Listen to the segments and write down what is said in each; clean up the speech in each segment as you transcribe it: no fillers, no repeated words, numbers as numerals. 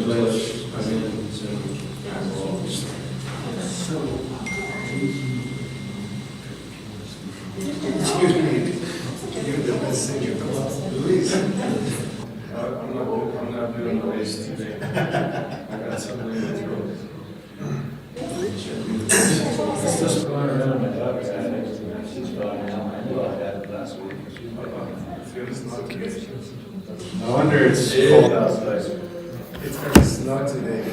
pledge. Excuse me, you're the best singer. Please. I'm not doing the bass today. I got something in my throat. It's just going around my daughter's attic. She's falling out. I knew I had it last week. It's not today. No wonder it's cold outside. It's very snug today.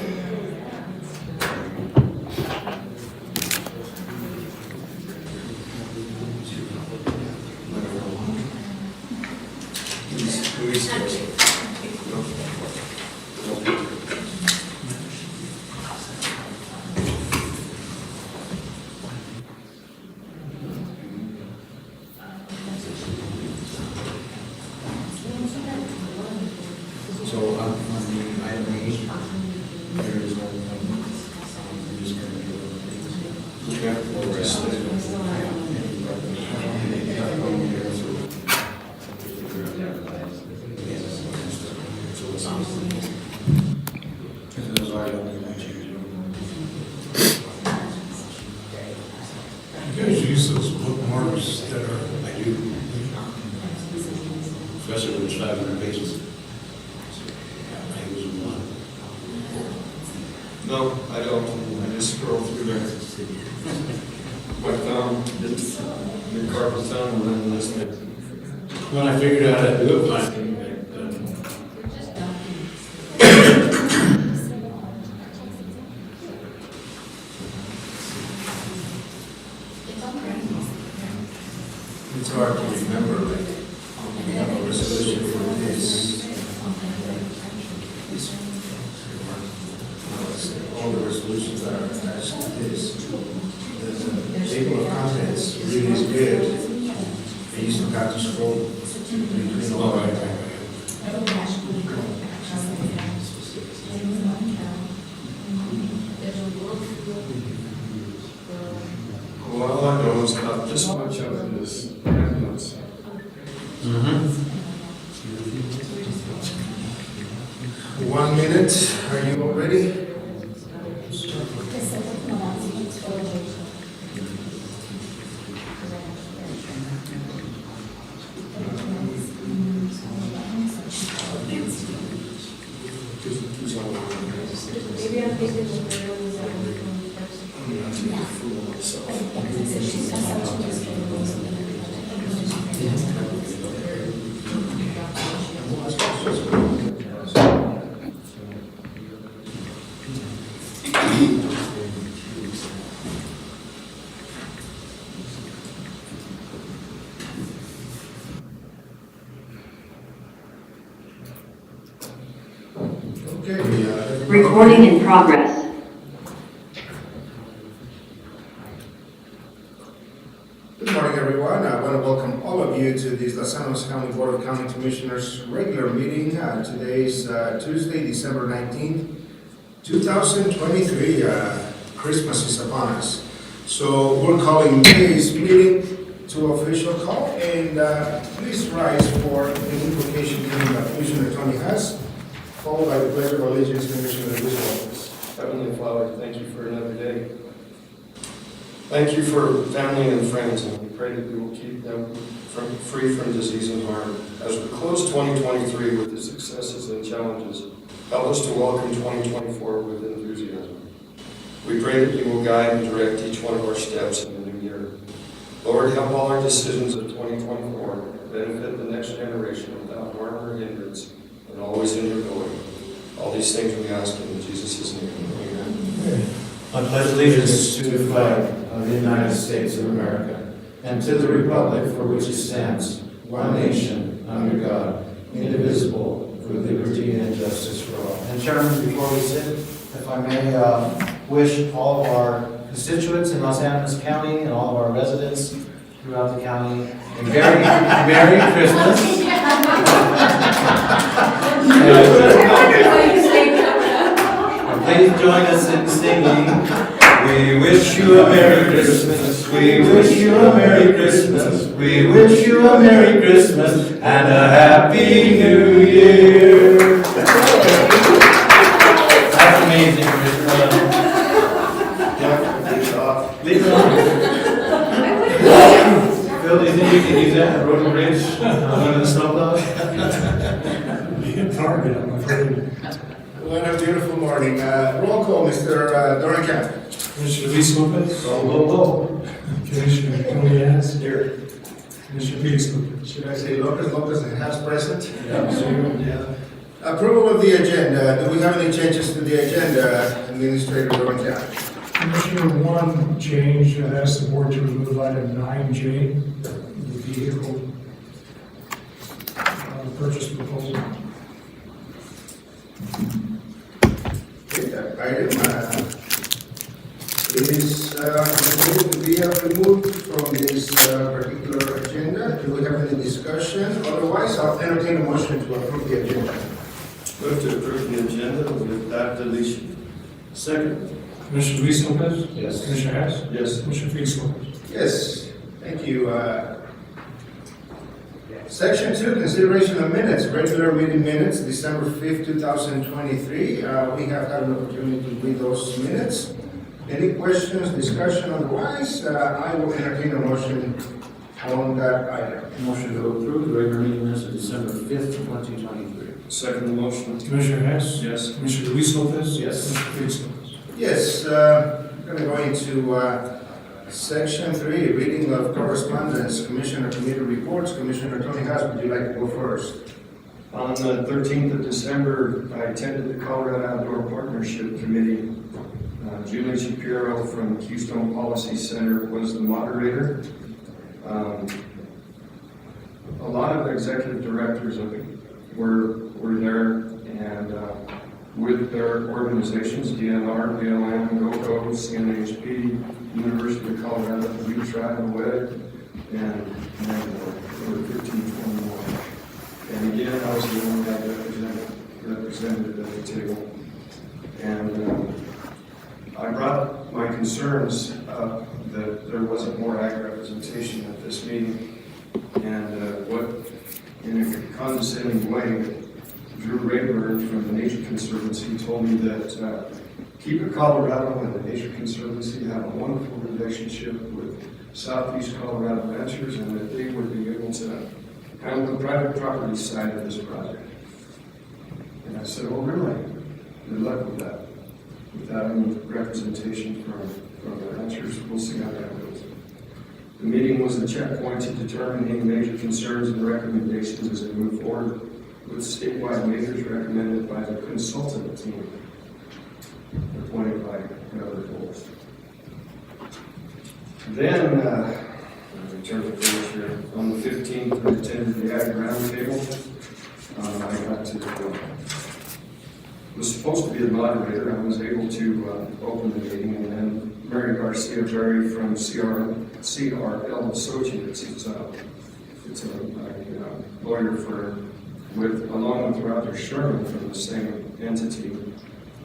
So on the item A, there is no, I'm just going to do things. Yeah, we'll rest it. So it's on. If those are, don't be much change. You guys use those bookmarks that are, I do. Especially when it's 500 pages. I use them a lot. No, I don't. I just scroll through there. My thumb, your carpal tunnel, and then listen. When I figured out how to do it, finally, it's hard to remember, like, we have a resolution for this. All the resolutions that are attached to this. The table of contents really is good. I used to have to scroll between all of it. Well, all I know is not just much of it is ambulance. Mm-hmm. 1 minute, are you all ready? Maybe I'm thinking of the ones that we're doing first. Okay. Recording in progress. Good morning, everyone. I want to welcome all of you to this Los Angeles County Board of County Commissioners regular meeting. Today is Tuesday, December 19th, 2023. Christmas is upon us. So we're calling today's meeting to official call, and please rise for the invocation given by Commissioner Tony Haas, followed by the pledge of allegiance, Commissioner Luis. Heavenly Father, thank you for another day. Thank you for family and friends, and we pray that we will keep them free from disease and harm. As we close 2023 with the successes and challenges, help us to welcome 2024 with enthusiasm. We pray that you will guide and direct each one of our steps in the new year. Lord, help all our decisions of 2024 benefit the next generation without harm or hindrance, and always in your glory. All these things we ask in Jesus' name. Amen. I pledge allegiance to the flag of the United States of America and to the republic for which it stands, one nation, under God, indivisible, with liberty and justice for all. And Chairman, before we sit, if I may wish all of our constituents in Los Angeles County and all of our residents throughout the county a very Merry Christmas. Please join us in singing. We wish you a Merry Christmas. We wish you a Merry Christmas. We wish you a Merry Christmas and a Happy New Year. target, I'm afraid. What a beautiful morning. Roll call, Mr. Dorian. Commissioner Luis Lopez. Commissioner Tony Diaz. Here. Commissioner Felix Lopez. Should I say Lopez and House present? Yeah. Approval of the agenda. Do we have any changes to the agenda, Administrator Dorian? Commissioner, one change, I asked the board to remove item 9J, the vehicle purchase proposal. Okay, that item is able to be removed from this particular agenda. Do we have any discussion? Otherwise, I'll entertain a motion to approve the agenda. Move to approve the agenda with that deletion. Second. Commissioner Luis Lopez. Yes. Commissioner Hess. Yes. Commissioner Felix Lopez. Yes, thank you. Section 2, consideration of minutes, regular meeting minutes, December 5th, 2023. We have had an opportunity to read those minutes. Any questions, discussion otherwise? I will entertain a motion on that item. Motion to approve the regular meeting minutes of December 5th, 2023. Second motion. Commissioner Hess. Yes. Commissioner Luis Lopez. Yes. Commissioner Felix Lopez. Yes, I'm going to go into Section 3, reading of correspondence, Commissioner Committee reports. Commissioner Tony Haas, would you like to go first? On the 13th of December, I attended the Colorado Outdoor Partnership Committee. Julie Shapiro from Keystone Policy Center was the moderator. A lot of executive directors were there, and with their organizations, DNR, BLM, GOCO, CNHP, University of Colorado, UTRI, WED, and many more. There were 15, 20 more. And again, I was the only guy represented at the table. And I brought my concerns up that there wasn't more ag representation at this meeting. And what, in a condescending way, Drew Rayburn from the Nature Conservancy told me that Keep It Colorado and the Nature Conservancy have a wonderful relationship with Southeast Colorado ranchers, and that they would be able to handle the private property side of this project. And I said, oh, really? Good luck with that. Without any representation from the ranchers, we'll see how that goes. The meeting was a checkpoint to determine any major concerns and recommendations as they move forward with statewide measures recommended by the consultant team appointed by Governor Bowles. Then, let me turn the page here. On the 15th, I attended the Ag Roundtable. I got to, was supposed to be the moderator. I was able to open the meeting, and then Mary Garcia Berry from CRL Associates, it's a lawyer firm, along with Roger Sherman from the same entity,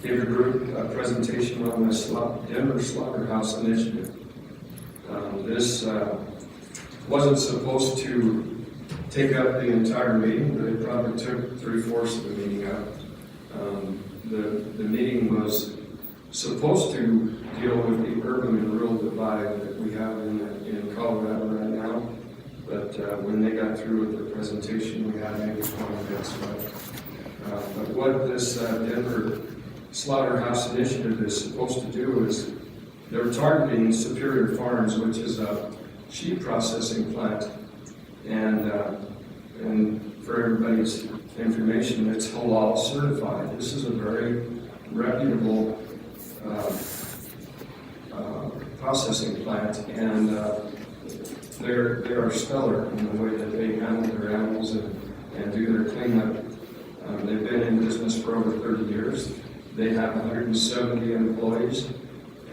gave a group presentation on the Denver Slaughterhouse Initiative. This wasn't supposed to take up the entire meeting, but it probably took 3/4 of the meeting up. The meeting was supposed to deal with the urban and rural divide that we have in Colorado right now, but when they got through with their presentation, we had maybe 20 minutes left. But what this Denver Slaughterhouse Initiative is supposed to do is they're targeting Superior Farms, which is a sheep processing plant, and for everybody's information, it's halal certified. This is a very reputable processing plant, and they are stellar in the way that they handle their animals and do their cleanup. They've been in business for over 30 years. They have 170 employees,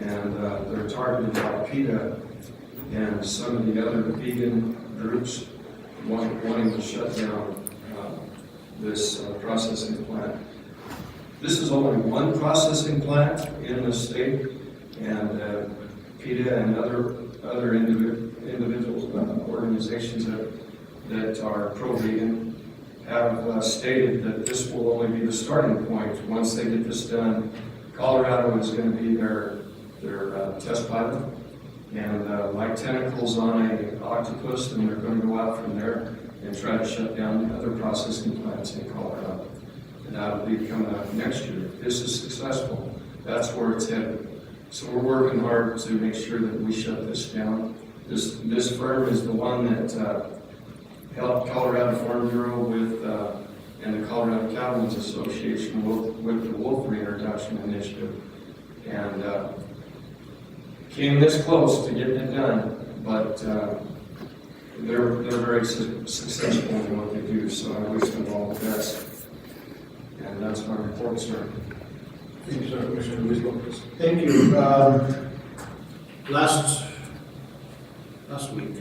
and they're targeted by PETA and some of the other vegan groups wanting to shut down this processing plant. This is only one processing plant in the state, and PETA and other individuals, organizations that are pro-vegan have stated that this will only be the starting point. Once they get this done, Colorado is going to be their test pilot, and like tentacles on an octopus, and they're going to go out from there and try to shut down other processing plants in Colorado. that'll be coming up next year. If this is successful, that's where it's headed. So we're working hard to make sure that we shut this down. This firm is the one that helped Colorado Farm Bureau with, and the Colorado Cattlemen's Association with the wolf reintroduction initiative. And came this close to getting it done, but they're very successful in what they do, so I wish them all the best. And that's my report, sir. Thank you, sir. Commissioner Luis Lopez. Thank you. Last week,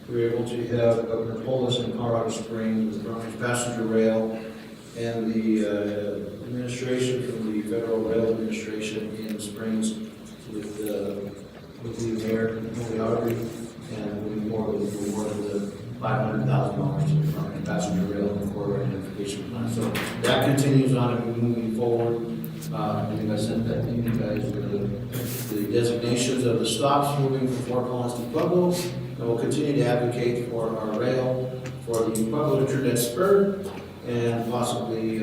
we were able to have Governor Polis in Colorado Springs with the Orange Passenger Rail and the administration from the Federal Rail Administration in Springs with the mayor, Holy Audrey, and moving forward with the award of the $500,000 to the Orange Passenger Rail and Corridor Identification Plan. So that continues on and moving forward. I think I sent that to you guys with the designations of the stops moving from Fort Collins to Pueblo. And we'll continue to advocate for our rail, for the Pueblo Internet Spur, and possibly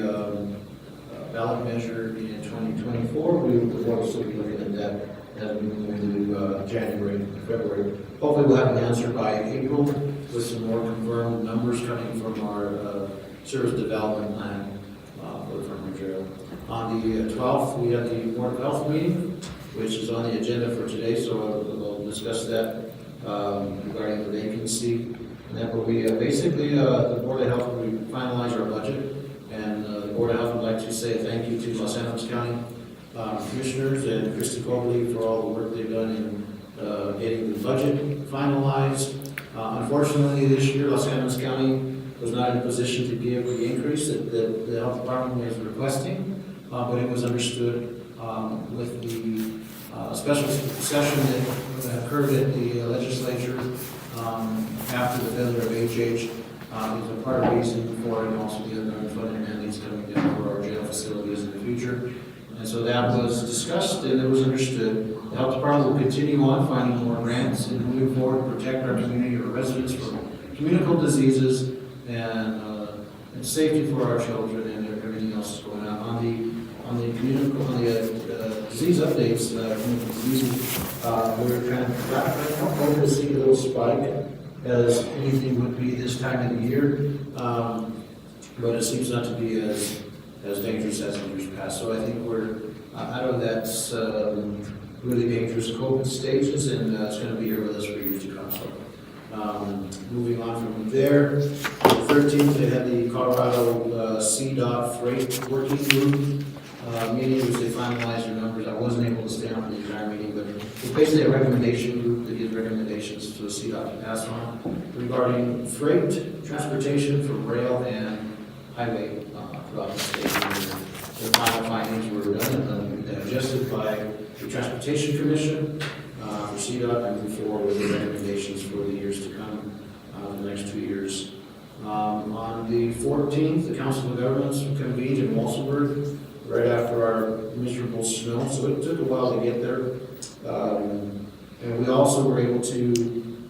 ballot measure in 2024. We will also be looking at that as we move into January and February. Hopefully we'll have an answer by April with some more confirmed numbers coming from our service development plan for the Farm Trail. On the 12th, we had the Board of Health meeting, which is on the agenda for today, so we'll discuss that regarding the vacancy. And that will be basically the Board of Health will finalize our budget, and the Board of Health would like to say thank you to Los Angeles County Commissioners and Christy Cobley for all the work they've done in getting the budget finalized. Unfortunately, this year, Los Angeles County was not in a position to give the increase that the health department was requesting. But it was understood with the special session that occurred at the legislature after the failure of HH. Is a part of the reason for it, and also the other unfunded mandates coming down for our jail facilities in the future. And so that was discussed and it was understood. The health department will continue on finding more grants and moving forward, protect our community, our residents from communicable diseases and safety for our children and everything else is going on. On the disease updates, we're kind of hoping to see a little spike as anything would be this time of the year, but it seems not to be as dangerous as in years past. So I think we're out of that really dangerous COVID stages, and it's going to be here with us for years to come. So moving on from there, on the 13th, they had the Colorado CDOT Freight Working Group meeting, which they finalized their numbers. I wasn't able to stay on for the entire meeting, but it's basically a recommendation group that gives recommendations to the CDOT to pass on regarding freight transportation from rail and highway throughout the state. The final findings were done and digested by the Transportation Commission for CDOT and move forward with the recommendations for the years to come, the next 2 years. On the 14th, the Council of Governments convened in Walsenburg right after our miserable snow, so it took a while to get there. And we also were able to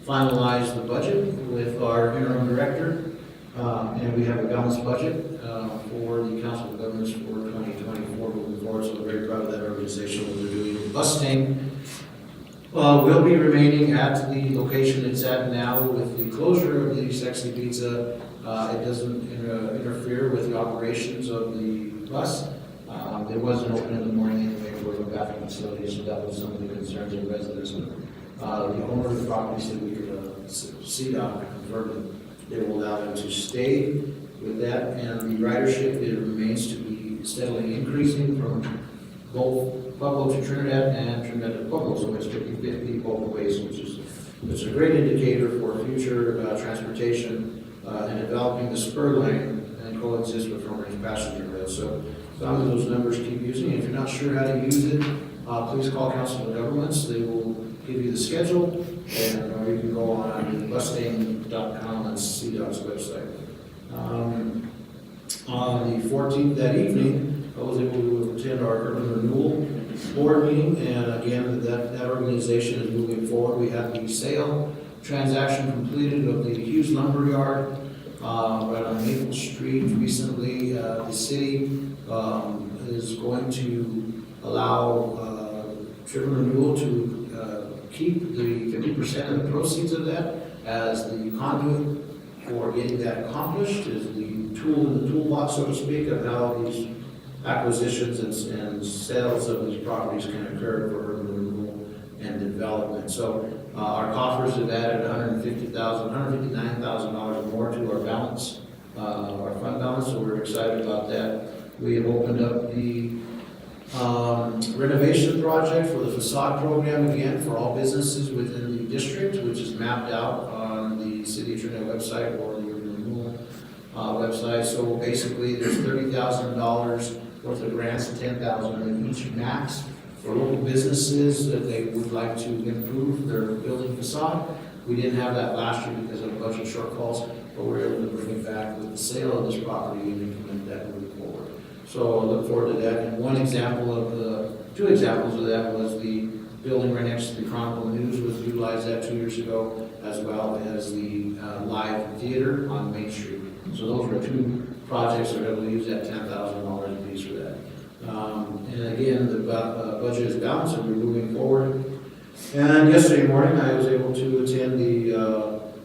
finalize the budget with our interim director, and we have a balanced budget for the Council of Governments for 2024 moving forward, so we're very proud of that organization, what they're doing. Busting will be remaining at the location it's at now with the closure of the Sexy Pizza. It doesn't interfere with the operations of the bus. It wasn't open in the morning anyway for the bathroom facility, so that was some of the concerns of residents. The owner of the property said we could CDOT confirm that they will allow them to stay with that, and the ridership it remains to be steadily increasing from both Pueblo to Trinidad and Trinidad to Pueblo, so it's 50-50 both ways, which is a great indicator for future transportation and developing the spur lane and coexist with Orange Passenger Rail. So some of those numbers keep using. If you're not sure how to use it, please call Council of Governments. They will give you the schedule, and or you can go on busting.com and CDOT's website. On the 14th that evening, I was able to attend our Urban Renewal Board meeting, and again, that organization is moving forward. We had the sale transaction completed of the Hughes Lumberyard right on Maple Street recently. The city is going to allow Tribune Renewal to keep the 50% of the proceeds of that as the conduit for getting that accomplished, is the tool in the toolbox, so to speak, of how these acquisitions and sales of these properties can occur for urban renewal and development. So our coffers have added $159,000 more to our balance, our fund balance, so we're excited about that. We have opened up the renovation project for the facade program again for all businesses within the district, which is mapped out on the City of Trinidad website or the urban renewal website. So basically, there's $30,000 worth of grants, $10,000 in each max for local businesses that they would like to improve their building facade. We didn't have that last year because of budget shortfalls, but we're able to bring it back with the sale of this property and implement that moving forward. So I look forward to that. And two examples of that was the building right next to the Chronicle News was utilized that 2 years ago, as well as the live theater on Main Street. So those were two projects that are able to use that $10,000 a piece for that. And again, the budget is balanced and we're moving forward. And yesterday morning, I was able to attend the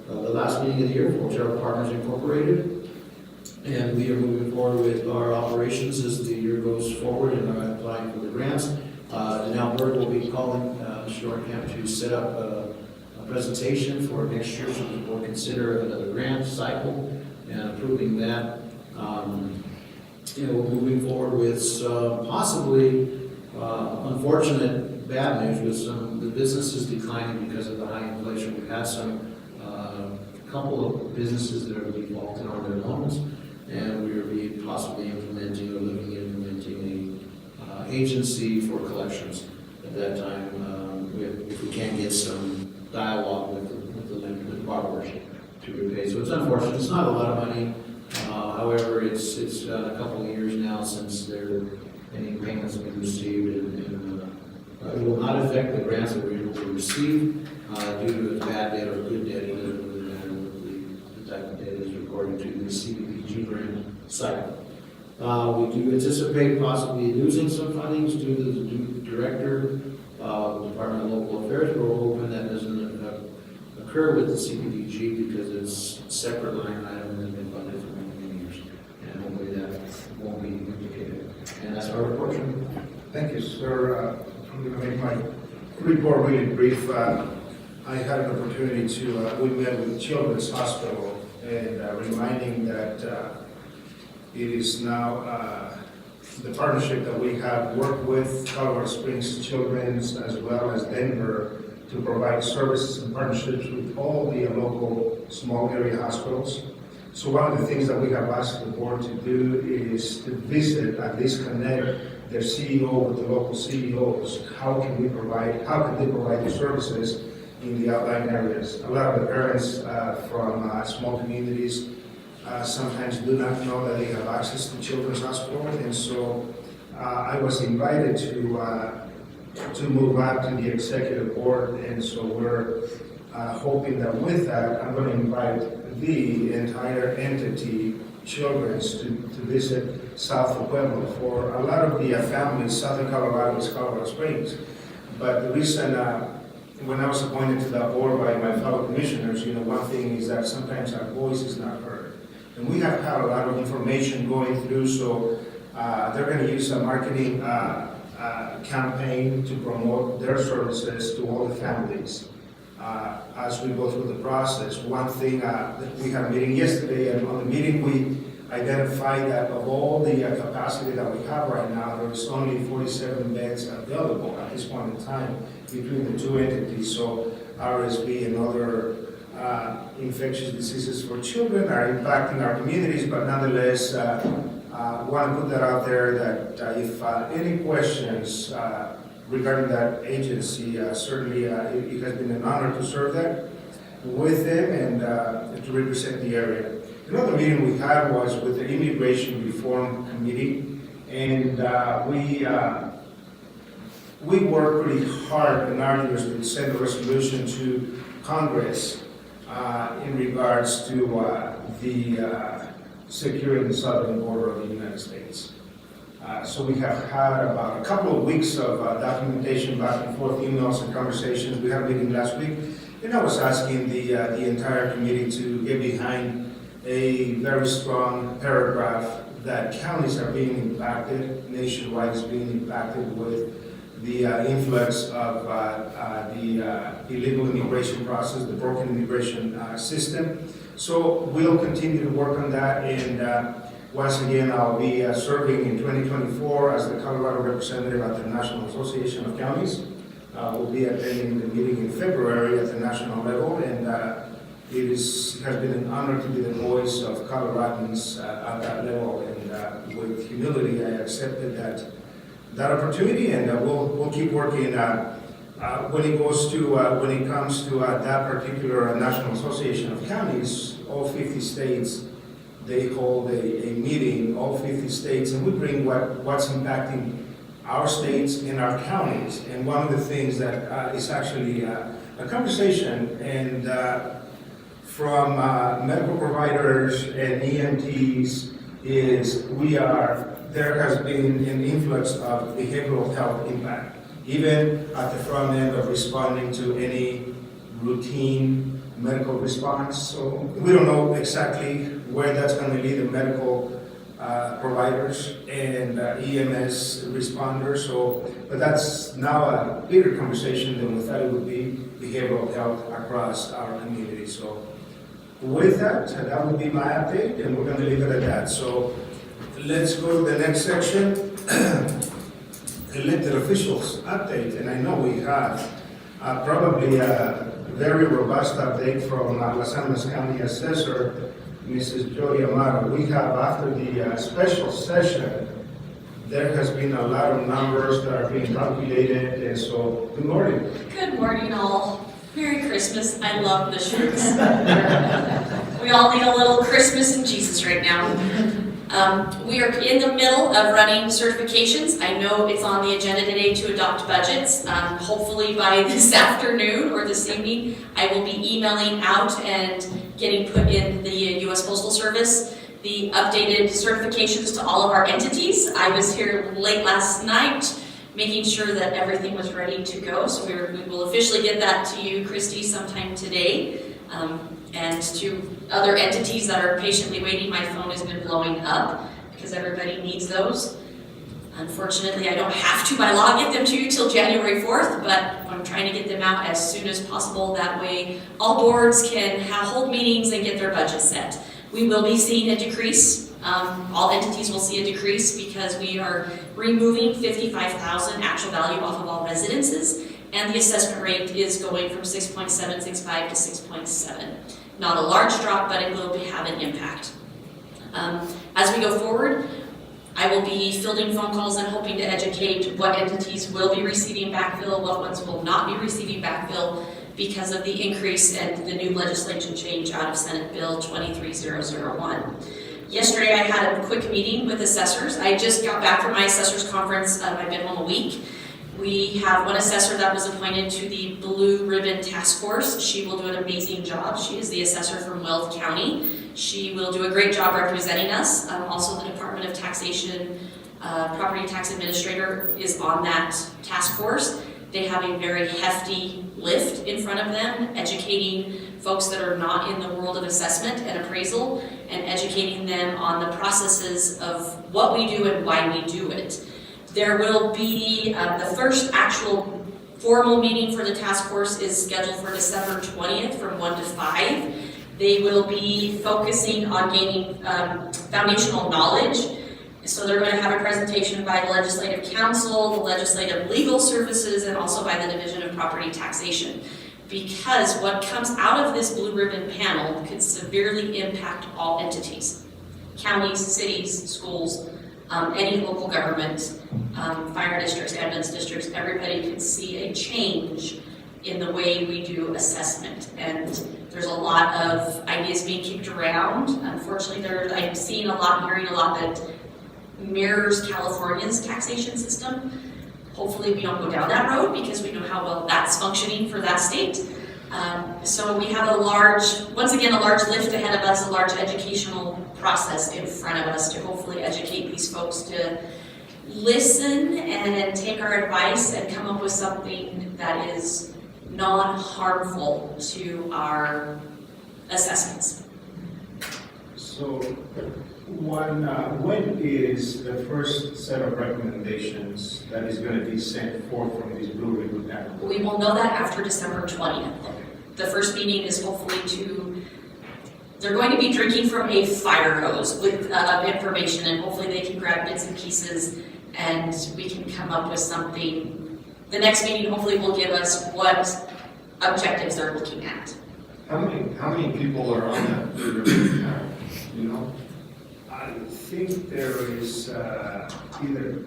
last meeting of the year for Hotel Partners Incorporated. And we are moving forward with our operations as the year goes forward and are applying for the grants. Danelle Berg will be calling Shortham to set up a presentation for next year so that we'll consider another grant cycle and approving that. We're moving forward with possibly unfortunate bad news with some of the businesses declining because of the high inflation. We've had couple of businesses that are defaulted on their loans, and we are possibly implementing or looking at implementing a agency for collections at that time, if we can get some dialogue with the borrowers to repay. So it's unfortunate. It's not a lot of money. However, it's a couple of years now since any payments have been received, and it will not affect the grants that we're able to receive due to bad debt or good debt, either the type of debt is according to the CBPG grant cycle. We do anticipate possibly losing some fundings due to the director of the Department of Local Affairs, but we're hoping that doesn't occur with the CBPG because it's a separate line item and has been funded for many years. And hopefully that won't be implicated. And that's our report. Thank you, sir. I'm going to make my report really brief. I had an opportunity we met with Children's Hospital and reminding that it is now the partnership that we have worked with Colorado Springs Children's as well as Denver to provide services and partnerships with all the local small area hospitals. So one of the things that we have asked the board to do is to visit, at least connect their CEO with the local CEOs. How can they provide the services in the outlying areas? A lot of the parents from small communities sometimes do not know that they have access to Children's Hospital, and so I was invited to move up to the executive board, and so we're hoping that with that, I'm going to invite the entire entity, Children's, to visit south of Pueblo. For a lot of the families, southern Colorado is Colorado Springs, but the reason when I was appointed to that board by my fellow commissioners, one thing is that sometimes our voice is not heard. And we have had a lot of information going through, so they're going to use a marketing campaign to promote their services to all the families as we go through the process. One thing, we had a meeting yesterday, and on the meeting we identified that of all the capacity that we have right now, there is only 47 beds available at this point in time between the two entities. So RSV and other infectious diseases for children are impacting our communities, but nonetheless, want to put that out there that if any questions regarding that agency, certainly it has been an honor to serve that with them and to represent the area. Another meeting we had was with the Immigration Reform Committee, and we worked pretty hard and arduously to send a resolution to Congress in regards to the securing the southern border of the United States. So we have had about a couple of weeks of documentation, back and forth, emails and conversations. We had a meeting last week, and I was asking the entire committee to get behind a very strong paragraph that counties are being impacted, nationwide is being impacted with the influx of the illegal immigration process, the broken immigration system. So we'll continue to work on that, and once again, I'll be serving in 2024 as the Colorado representative at the National Association of Counties. We'll be attending the meeting in February at the national level, and it has been an honor to be the voice of Coloradans at that level, and with humility, I accepted that opportunity, and we'll keep working. When it comes to that particular National Association of Counties, all 50 states, they hold a meeting, all 50 states, and we bring what's impacting our states and our counties. And one of the things that is actually a conversation and from medical providers and EMTs is there has been an influx of behavioral health impact, even at the front end of responding to any routine medical response. So we don't know exactly where that's going to lead the medical providers and EMS responders. But that's now a bigger conversation than we thought it would be, behavioral health across our community. So with that would be my update, and we're going to leave it at that. So let's go to the next section, elected officials update. And I know we have probably a very robust update from Los Angeles County Assessor, Mrs. Jody Amaro. We have, after the special session, there has been a lot of numbers that are being calculated, and so, good morning. Good morning, all. Merry Christmas. I love the shirts. We all need a little Christmas and Jesus right now. We are in the middle of running certifications. I know it's on the agenda today to adopt budgets. Hopefully by this afternoon or this evening, I will be emailing out and getting put in the U.S. Postal Service the updated certifications to all of our entities. I was here late last night making sure that everything was ready to go. So we will officially get that to you, Christy, sometime today. And to other entities that are patiently waiting, my phone has been blowing up because everybody needs those. Unfortunately, I don't have to by law get them to you till January 4th, but I'm trying to get them out as soon as possible. That way all boards can hold meetings and get their budget set. We will be seeing a decrease. All entities will see a decrease because we are removing 55,000 actual value off of all residences, and the assessment rate is going from 6.765 to 6.7. Not a large drop, but it will have an impact. As we go forward, I will be fielding phone calls and hoping to educate what entities will be receiving backfill, what ones will not be receiving backfill because of the increase and the new legislation change out of Senate Bill 23001. Yesterday I had a quick meeting with assessors. I just got back from my assessors conference. I've been home a week. We have one assessor that was appointed to the Blue Ribbon Task Force. She will do an amazing job. She is the assessor from Weld County. She will do a great job representing us. Also, the Department of Taxation Property Tax Administrator is on that task force. They have a very hefty lift in front of them, educating folks that are not in the world of assessment and appraisal, and educating them on the processes of what we do and why we do it. There will be the first actual formal meeting for the task force is scheduled for December 20th from 1 to 5. They will be focusing on gaining foundational knowledge. So they're going to have a presentation by the Legislative Council, the Legislative Legal Services, and also by the Division of Property Taxation. Because what comes out of this blue ribbon panel could severely impact all entities. Counties, cities, schools, any local government, fire districts, ambulance districts, everybody could see a change in the way we do assessment. And there's a lot of ideas being kicked around. Unfortunately, I'm seeing a lot, hearing a lot that mirrors California's taxation system. Hopefully we don't go down that road because we know how well that's functioning for that state. So we have once again, a large lift ahead of us, a large educational process in front of us to hopefully educate these folks to listen and take our advice and come up with something that is non-harmful to our assessments. So, when is the first set of recommendations that is going to be sent forth from this Blue Ribbon panel? We will know that after December 20th. The first meeting is hopefully they're going to be drinking from a fire hose with of information, and hopefully they can grab bits and pieces and we can come up with something. The next meeting hopefully will give us what objectives they're looking at. How many people are on that Blue Ribbon panel? You know? I think there is either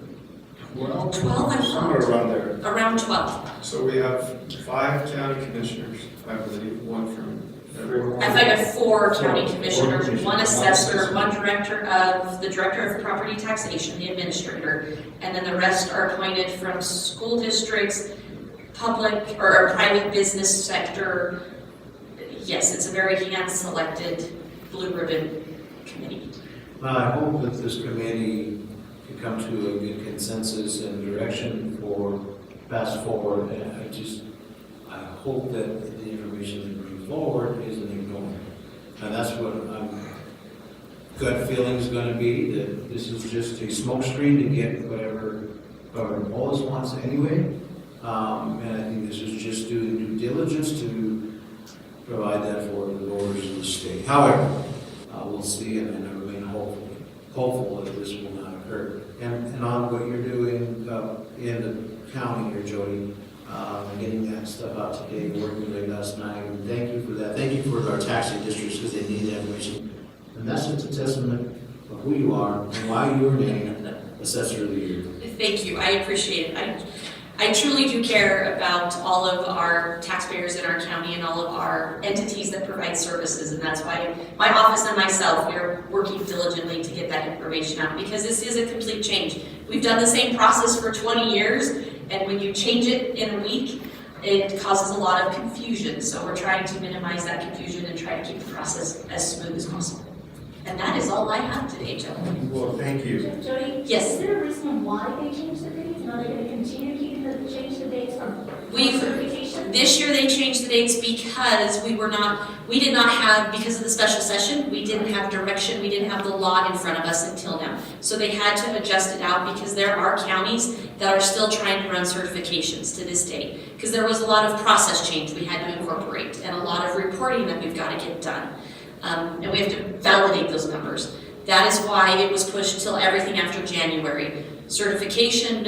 12, 12 and somewhere around there. Around 12. So we have 5 county commissioners, I believe, one from everyone. I think I have 4 county commissioners, 1 assessor, 1 director of property taxation, the administrator, and then the rest are appointed from school districts, public or private business sector. Yes, it's a very hand-selected blue ribbon committee. Well, I hope that this committee can come to a good consensus and direction for fast forward, and I hope that the information that brings forward isn't ignored. And that's what gut feeling is going to be, that this is just a smokescreen to get whatever Wallace wants anyway. And I think this is just doing due diligence to provide that for the voters of the state. However, we'll see, and I remain hopeful that this will not occur. And on what you're doing in the county here, Jody, getting that stuff out today, working late last night, and thank you for that. Thank you for our taxing districts, because they need that information. And that's just a testament of who you are and why you were named Assessor of the Year. Thank you, I appreciate it. I truly do care about all of our taxpayers in our county and all of our entities that provide services, and that's why my office and myself, we are working diligently to get that information out, because this is a complete change. We've done the same process for 20 years, and when you change it in a week, it causes a lot of confusion. So we're trying to minimize that confusion and try to keep the process as smooth as possible. And that is all I have today, gentlemen. Well, thank you. Jody? Yes. Is there a reason why they changed the dates? And are they going to continue keeping change the dates from We've- certification? This year they changed the dates because we did not have, because of the special session, we didn't have direction, we didn't have the law in front of us until now. So they had to adjust it out, because there are counties that are still trying to run certifications to this day. Because there was a lot of process change we had to incorporate, and a lot of reporting that we've got to get done. And we have to validate those numbers. That is why it was pushed till everything after January. Certification,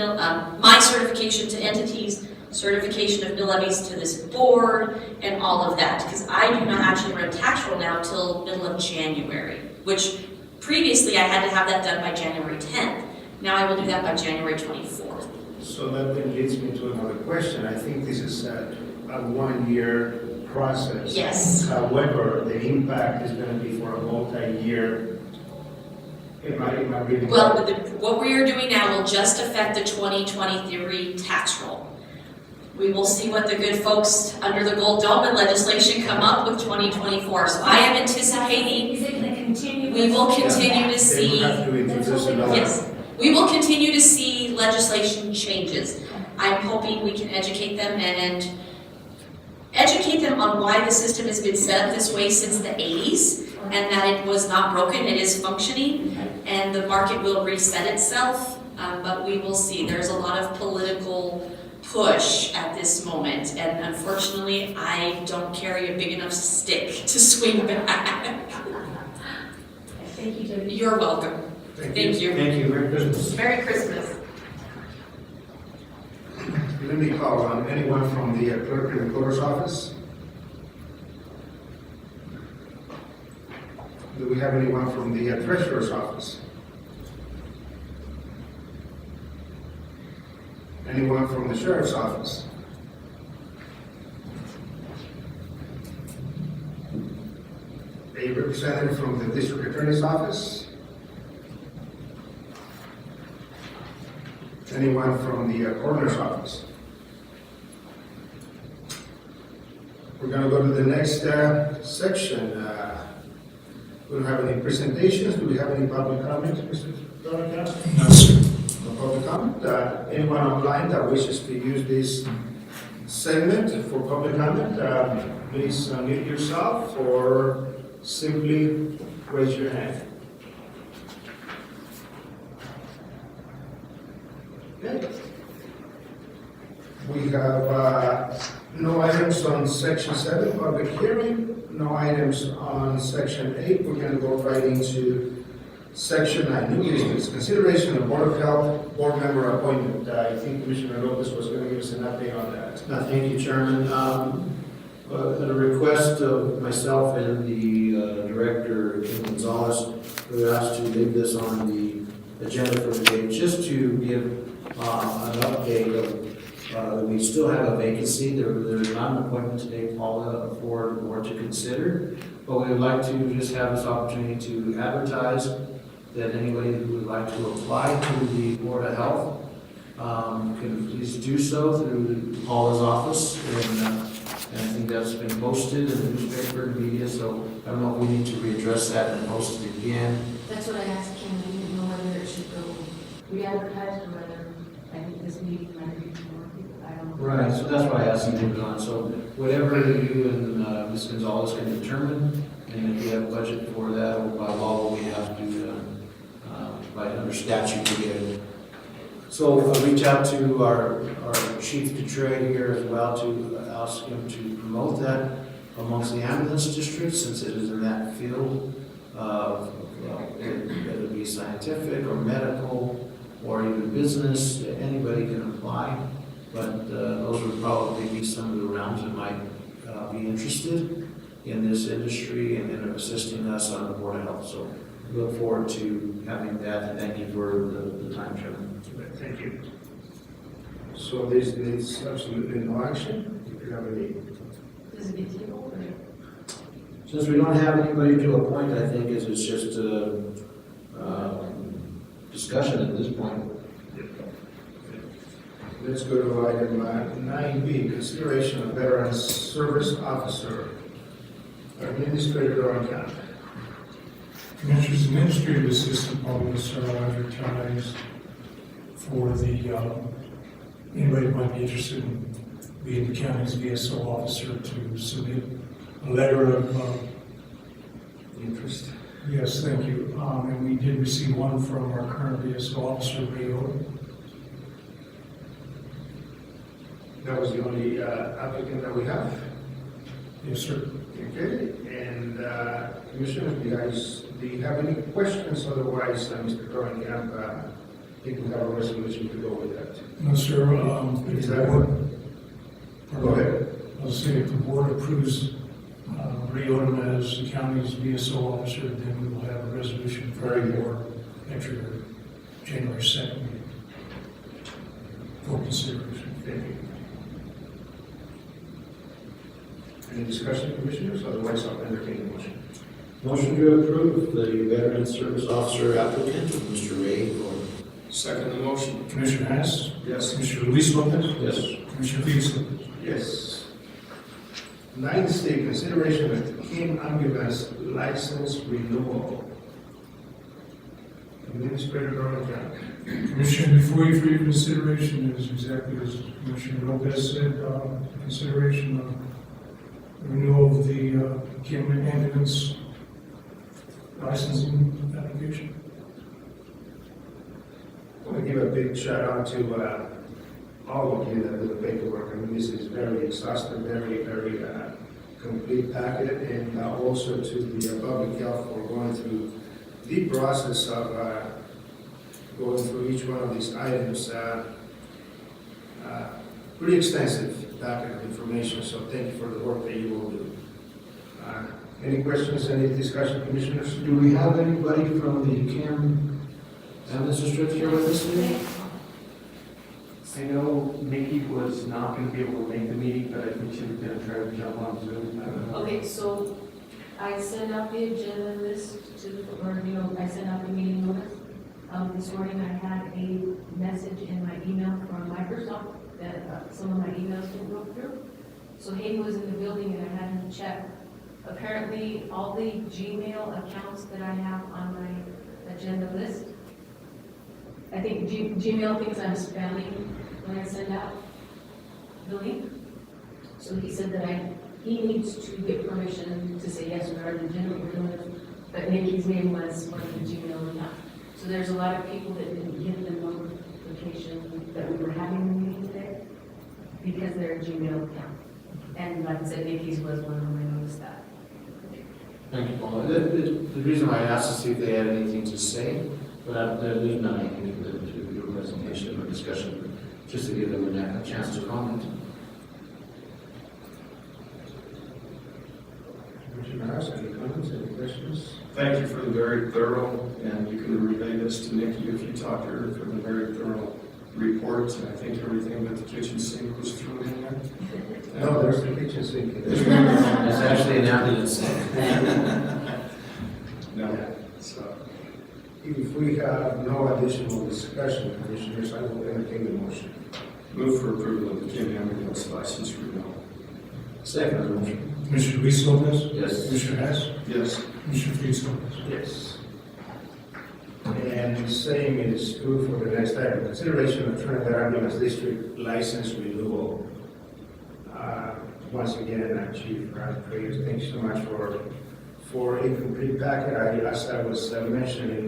my certification to entities, certification of mill levies to this board, and all of that. Because I do not actually run tax roll now till middle of January, which previously I had to have that done by January 10th. Now I will do that by January 24th. So that then leads me to another question. I think this is a 1-year process. Yes. However, the impact is going to be for a multi-year. Am I reading? Well, what we are doing now will just affect the 2023 tax roll. We will see what the good folks under the Gold Dome and legislation come up with 2024. So I am anticipating Is it going to continue? we will continue to They see, will have to introduce another. yes, we will continue to see legislation changes. I'm hoping we can educate them and educate them on why the system has been set up this way since the 80s, and that it was not broken, it is functioning, and the market will reset itself, but we will see. There's a lot of political push at this moment, and unfortunately, I don't carry a big enough stick to swing back. Thank you, Jody. You're welcome. Thank you. Thank you. Merry Christmas. Merry Christmas. Let me call on anyone from the clerk and recorder's office. Do we have anyone from the treasurer's office? Anyone from the sheriff's office? A representative from the district attorney's office? Anyone from the coroner's office? We're going to go to the next section. We don't have any presentations. Do we have any public comments, Mr. Dorica? No, sir. No public comment. Anyone online that wishes to use this segment for public comment, please unmute yourself or simply raise your hand. Okay. We have no items on section 7, public hearing, no items on section 8. We're going to go right into section 9, new business, consideration of Board of Health board member appointment. I think Commissioner Lopez was going to give us an update on that. Thank you, Chairman. At a request of myself and the director, Kim Gonzalez, we were asked to leave this on the agenda for today, just to give an update of, we still have a vacancy. There's not an appointment today, Paula, for the board to consider, but we would like to just have this opportunity to advertise that anybody who would like to apply to the Board of Health can please do so through Paula's office, and I think that's been posted in the newspaper and media, so I don't know if we need to readdress that and post it again. That's what I asked Kim, I didn't know whether it should go re-advertised or whether, I think this meeting might be more people, I don't know. Right, so that's why I asked you to move it on, so whatever you and Ms. Gonzalez can determine, and if you have budget for that, or by law, we have to, by under statute, to get it. So I'll reach out to our chief to trade here as well to ask him to promote that amongst the ambulance district, since it is in that field of, whether it be scientific or medical or even business, anybody can apply. But those would probably be some of the rounds that might be interested in this industry and in assisting us on the Board of Health. So we look forward to having that, and thank you for the time, Chairman. Thank you. So this needs absolutely no action. If you have any. Does it get tabled or? Since we don't have anybody to appoint, I think it's just discussion at this point. Let's go to item 9B, consideration of Veterans Service Officer. Administrator on account. Commissioners, Administrative Assistant Officer advertised for the, anybody who might be interested in being the county's VSO officer to submit a letter of Interest. yes, thank you. And we did receive one from our current VSO officer, Rio. That was the only applicant that we have. Yes, sir. Okay, and Commissioners, do you have any questions? Otherwise, Mr. Carnian, I think we have a resolution to go with that. No, sir. If the board, Go ahead. I'll say if the board approves Rio as the county's VSO officer, then we will have a resolution for the board at your January 2nd meeting for consideration. Thank you. Any discussion, Commissioners? Otherwise, I'll entertain a motion. Motion to approve the Veteran Service Officer applicant, Mr. Ray Gordon. Second the motion. Commissioner Hess? Yes. Commissioner Luis Lopez? Yes. Commissioner Felix Lopez? Yes. 9C, consideration of King Ambulance License Renewal. Administrator Dorn. Commissioner, before you for your consideration is exactly as Commissioner Lopez said, consideration of renewal of the Kim Ambulance licensing application. I want to give a big shout out to all of you that do the paperwork. I mean, this is very exhaustive, very complete packet, and also to the public health for going through the process of going through each one of these items. Pretty extensive packet of information, so thank you for the work that you will do. Any questions, any discussion, Commissioners? Do we have anybody from the Kim Ambulance District here with us today? I know Nikki was not going to be able to make the meeting, but I think she was going to try to jump on Zoom. I don't know. Okay, so I sent out the agenda list to, or, I sent out the meeting notice. This morning I had a message in my email from Microsoft that some of my emails didn't go through. So Hayden was in the building and I had him check. Apparently, all the Gmail accounts that I have on my agenda list I think Gmail thinks I'm spamming when I send out the link. So he said that he needs to get permission to say, yes, we're the agenda, we're doing it. But Nikki's name was one of the Gmail or not. So there's a lot of people that didn't get the notification that we were having the meeting today because they're a Gmail account. And like I said, Nikki's was one of them, I noticed that. Thank you, Paula. The reason why I asked is to see if they had anything to say, but there's not anything for them to do a presentation or discussion, just to give them a chance to comment. Commissioner Haas, any comments, any questions? Thank you for the very thorough, and you can relay this to Nikki if you talk to her, for the very thorough report. I think everything but the kitchen sink was thrown in there. No, there's the kitchen sink. It's actually an ambulance. No, so, If we have no additional discussion, Commissioners, I will entertain the motion. move for approval of the Kim ambulance license renewal. Second motion. Commissioner Luis Lopez? Yes. Commissioner Hess? Yes. Commissioner Felix Lopez? Yes. And the same is true for the next item, consideration of Trinidad Ambulance District license renewal. Once again, Chief Cruz, thank you so much for a complete packet. As I was mentioning,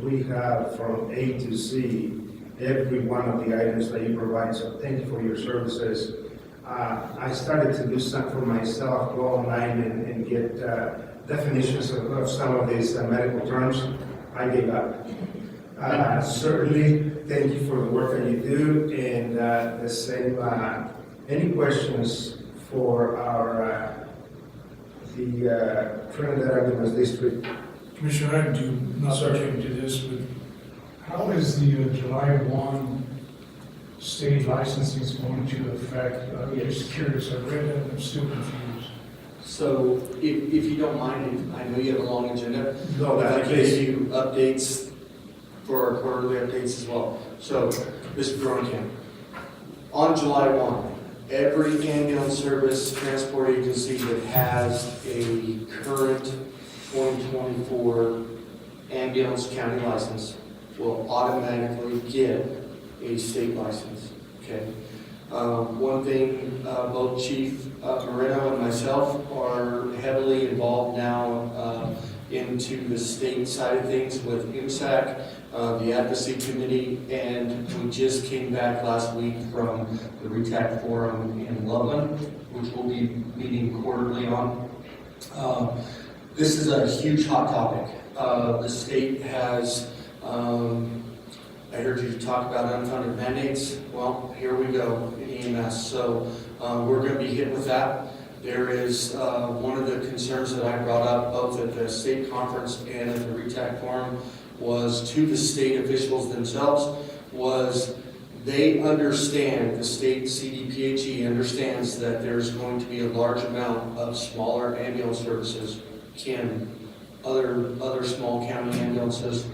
we have from A to Z every one of the items that you provide, so thank you for your services. I started to do some for myself, go online and get definitions of some of these medical terms. I gave up. Certainly, thank you for the work that you do, and the same. Any questions for the Trinidad Ambulance District? Commissioner, I do not pertain to this, but how is the July 1 state licensing going to affect? I'm just curious, I read it and I'm still confused. So if you don't mind, I know you have a long agenda. No, I'd like to please. give you updates for our quarterly updates as well. So, Mr. Dorncamp, on July 1, every ambulance service transport agency that has a current 2024 ambulance county license will automatically get a state license, okay? One thing, both Chief Moreno and myself are heavily involved now into the state side of things with IMSAC, the Advocacy Committee, and we just came back last week from the RETAC Forum in Loveland, which we'll be meeting quarterly on. This is a huge hot topic. The state has, I heard you talk about unfunded mandates. Well, here we go in EMS. So we're going to be hit with that. There is one of the concerns that I brought up both at the state conference and at the RETAC forum was to the state officials themselves was they understand, the state CDPHE understands that there's going to be a large amount of smaller ambulance services, other small county ambulances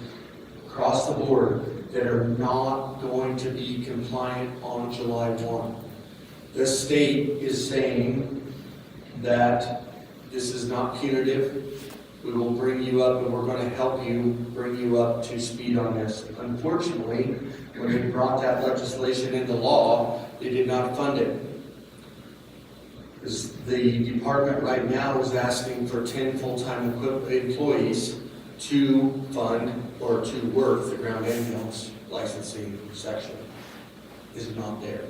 across the board that are not going to be compliant on July 1. The state is saying that this is not punitive. We will bring you up and we're going to help you bring you up to speed on this. Unfortunately, when they brought that legislation into law, they did not fund it. Because the department right now is asking for 10 full-time employees to fund or to work the ground ambulance licensing section. Is not there.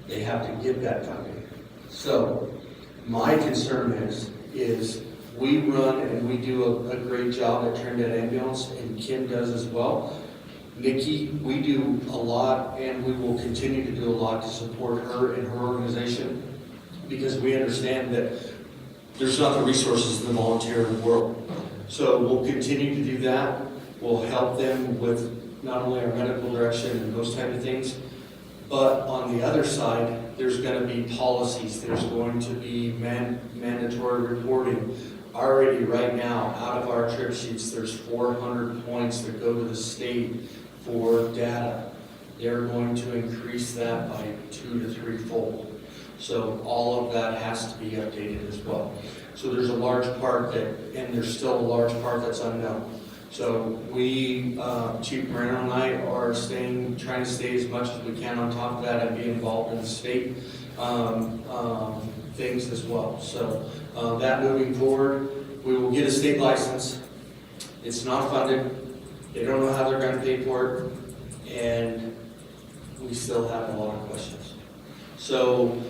They have to get that funding. So my concern is we run and we do a great job at Trinidad Ambulance, and Kim does as well. Nikki, we do a lot, and we will continue to do a lot to support her and her organization, because we understand that there's not the resources in the volunteer world. So we'll continue to do that. We'll help them with not only our medical direction and those type of things, but on the other side, there's going to be policies. There's going to be mandatory reporting. Already right now, out of our trip sheets, there's 400 points that go to the state for data. They're going to increase that by 2 to 3-fold. So all of that has to be updated as well. So there's a large part that, and there's still a large part that's unknown. So we, Chief Moreno and I are trying to stay as much as we can on top of that and be involved in the state things as well. So that moving forward, we will get a state license. It's not funded. They don't know how they're going to pay for it, and we still have a lot of questions. So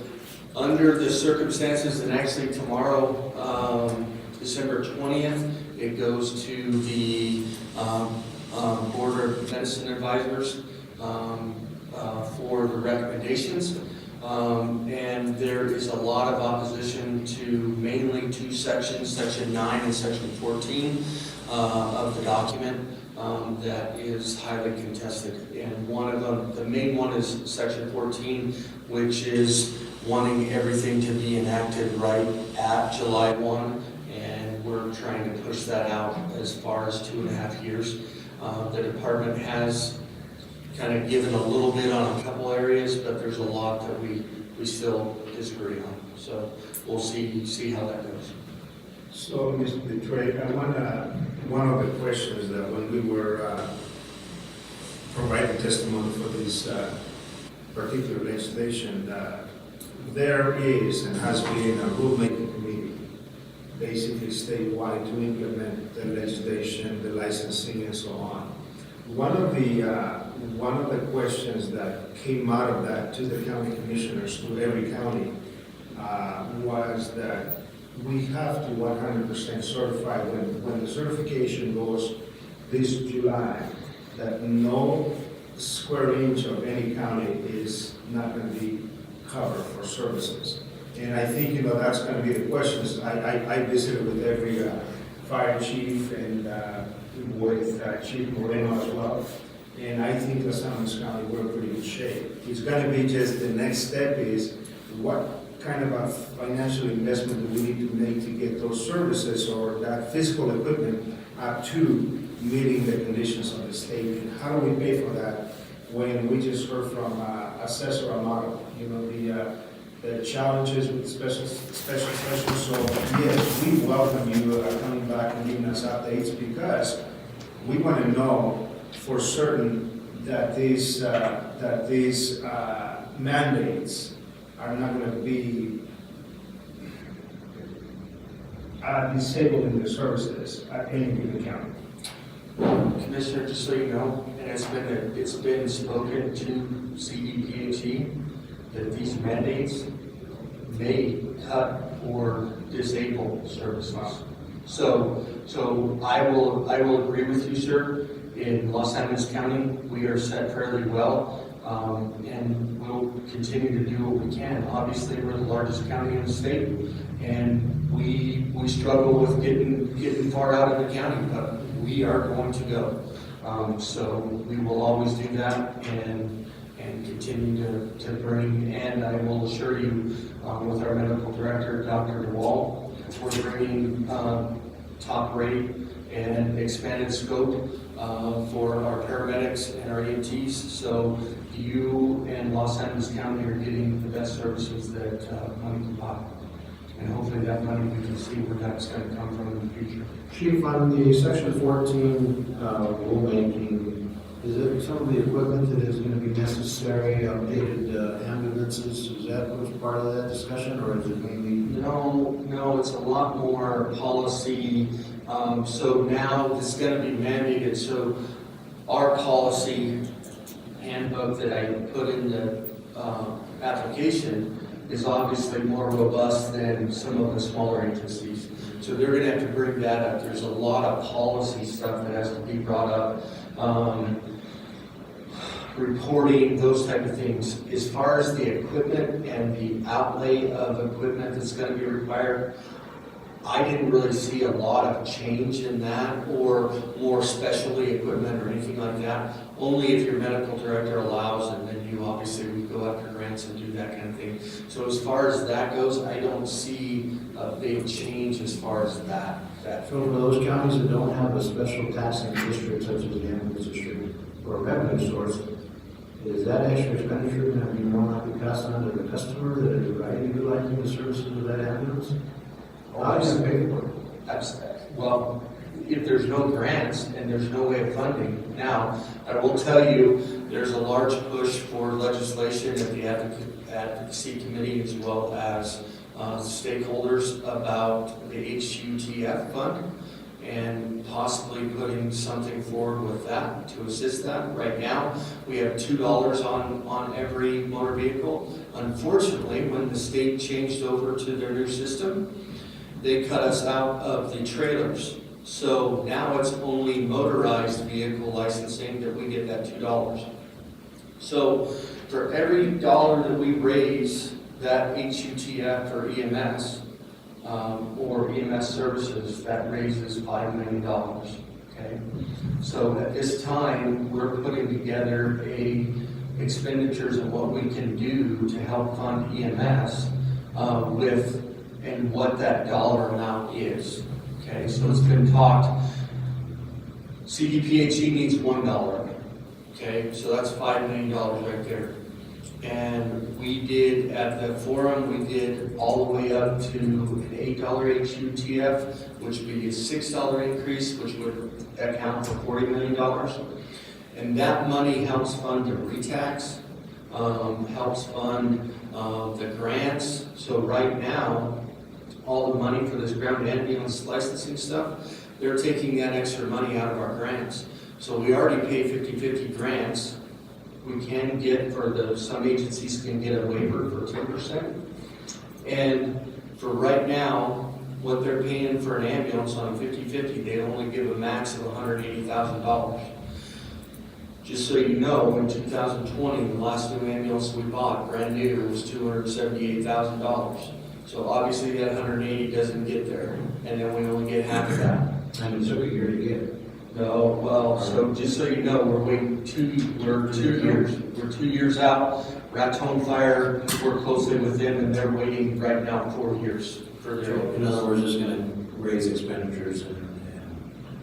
under the circumstances, and actually tomorrow, December 20th, it goes to the Board of Medicine Advisors for the recommendations. And there is a lot of opposition to mainly two sections, Section 9 and Section 14 of the document that is highly contested. And one of them, the main one is Section 14, which is wanting everything to be enacted right at July 1. And we're trying to push that out as far as 2.5 years. The department has kind of given a little bit on a couple areas, but there's a lot that we still disagree on. So we'll see how that goes. So, Mr. Detroit, one of the questions that when we were providing testimony for this particular legislation, there is and has been a rulemaking committee, basically statewide, to implement the legislation, the licensing, and so on. One of the questions that came out of that to the county commissioners, to every county, was that we have to 100% certify when the certification goes this July, that no square inch of any county is not going to be covered for services. And I think, that's going to be the questions. I visited with every fire chief and with Chief Moreno as well. And I think Los Angeles County, we're in pretty good shape. It's going to be just the next step is what kind of a financial investment do we need to make to get those services or that physical equipment up to meeting the conditions of the state? And how do we pay for that when we just heard from Assessor Amado, the challenges with special sessions? So yes, we welcome you coming back and giving us updates because we want to know for certain that these mandates are not going to be disabling the services at any given county. Commissioner, just so you know, and it's been spoken to CDPHE that these mandates may cut or disable services. So I will agree with you, sir. In Los Angeles County, we are set fairly well, and we'll continue to do what we can. Obviously, we're the largest county in the state, and we struggle with getting far out of the county, but we are going to go. So we will always do that and continue to bring, and I will assure you, with our medical director, Dr. DeWall, we're bringing top rate and expanded scope for our paramedics and our EMTs. So you and Los Angeles County are getting the best services that money can buy. And hopefully that money, we can see where that's going to come from in the future. Chief, on the Section 14 rulemaking, is it some of the equipment that is going to be necessary, updated ambulances, is that was part of that discussion, or is it mainly? No, it's a lot more policy. So now it's going to be mandated. So our policy handbook that I put in the application is obviously more robust than some of the smaller agencies. So they're going to have to bring that up. There's a lot of policy stuff that has to be brought up. Reporting, those type of things. As far as the equipment and the outlay of equipment that's going to be required, I didn't really see a lot of change in that or more specialty equipment or anything like that. Only if your medical director allows, and then you obviously would go after grants and do that kind of thing. So as far as that goes, I don't see a big change as far as that. So for those counties that don't have a special taxing district such as the ambulance district or a revenue source, is that extra expenditure going to be more likely passed on to the customer that is already utilizing the services of that ambulance? How do you pay for it? Well, if there's no grants and there's no way of funding. Now, I will tell you, there's a large push for legislation at the advocacy committee as well as stakeholders about the HUTF fund and possibly putting something forward with that to assist that. Right now, we have $2 on every motor vehicle. Unfortunately, when the state changed over to their new system, they cut us out of the trailers. So now it's only motorized vehicle licensing that we get that $2. So for every dollar that we raise that HUTF or EMS, or EMS services, that raises $5 million, okay? So at this time, we're putting together expenditures of what we can do to help fund EMS and what that dollar amount is, okay? So it's been talked, CDPHE needs $1, okay? So that's $5 million right there. And we did, at the forum, we did all the way up to an $8 HUTF, which would be a $6 increase, which would account for $40 million. And that money helps fund the retax, helps fund the grants. So right now, all the money for this ground ambulance licensing stuff, they're taking that extra money out of our grants. So we already pay 50-50 grants. We can get, some agencies can get a waiver for 10%. And for right now, what they're paying for an ambulance on a 50-50, they only give a max of $180,000. Just so you know, in 2020, the last new ambulance we bought, brand new, was $278,000. So obviously that 180 doesn't get there, and then we only get half of that. And it took a year to get. No, well, so just so you know, we're waiting 2 years. We're 2 years out. Raton Fire, work closely with them, and they're waiting right now 4 years for their. In other words, it's gonna raise expenditures and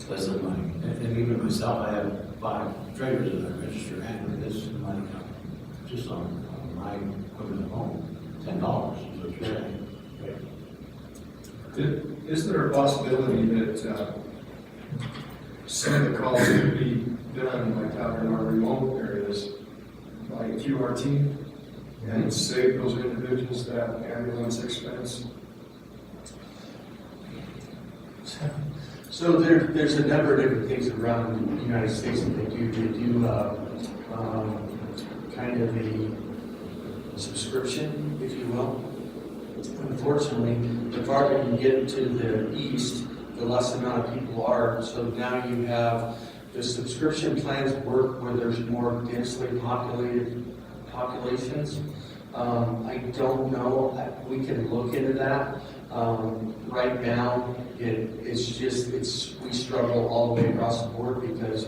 less of money. And even myself, I have 5 trailers that I register annually. This is money just on my equipment at home, $10 is what you're saying. Is there a possibility that some of the calls could be done like out in our remote areas by QRT and save those individuals that ambulance expense? So there's a number of different things around the United States that they do. They do kind of a subscription, if you will. Unfortunately, the farther you get to the east, the less amount of people are. So now you have the subscription plans work where there's more densely populated populations. I don't know. We can look into that. Right now, we struggle all the way across the board because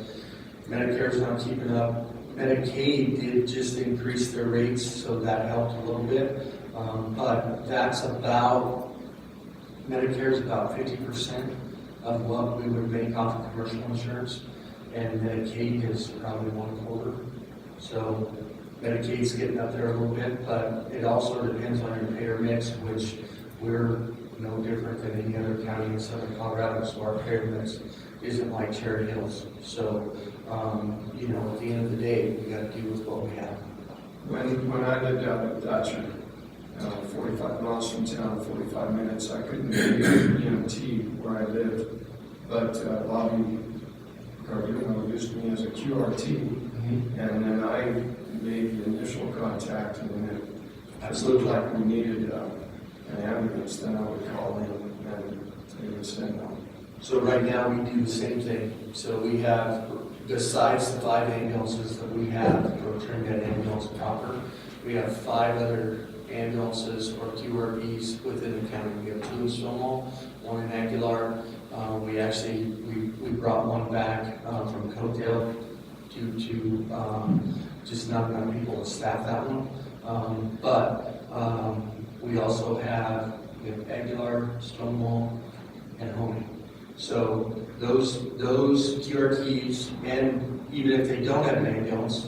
Medicare's not keeping up. Medicaid did just increase their rates, so that helped a little bit. But Medicare is about 50% of what we would make off of commercial insurance, and Medicaid is probably 1/4. So Medicaid's getting up there a little bit, but it also depends on your payer mix, which we're no different than any other county in southern Colorado, so our payer mix isn't like Cherry Hills. So, at the end of the day, we got to deal with what we have. When I lived out at Dutcher, 45 miles from town, 45 minutes, I couldn't get an EMT where I lived, but Bobby Cardino used me as a QRT, and then I made the initial contact, and then it looked like we needed an ambulance, then I would call in and they would send them. So right now, we do the same thing. So we have, besides the 5 ambulances that we have, for Trinidad Ambulance proper, we have 5 other ambulances or QRVs within the county. We have 2 in Stonewall, 1 in Aguilar. We brought 1 back from Coatdale due to just not enough people to staff that one. We also have Aguilar, Stonewall, and Homey. So those QRTs, and even if they don't have an ambulance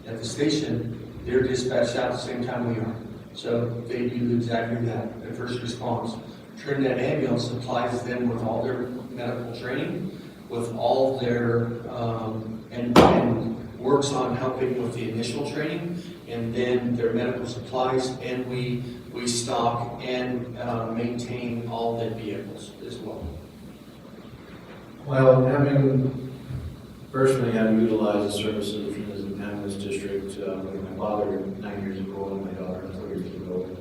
at the station, they're dispatched out at the same time we are. So they do exactly that, the first response. Trinidad Ambulance supplies them with all their medical training, with all their, and works on helping with the initial training, and then their medical supplies, and we stock and maintain all the vehicles as well. Well, having personally had to utilize the services from the Annapolis district, with my father 9 years ago and my daughter 4 years ago,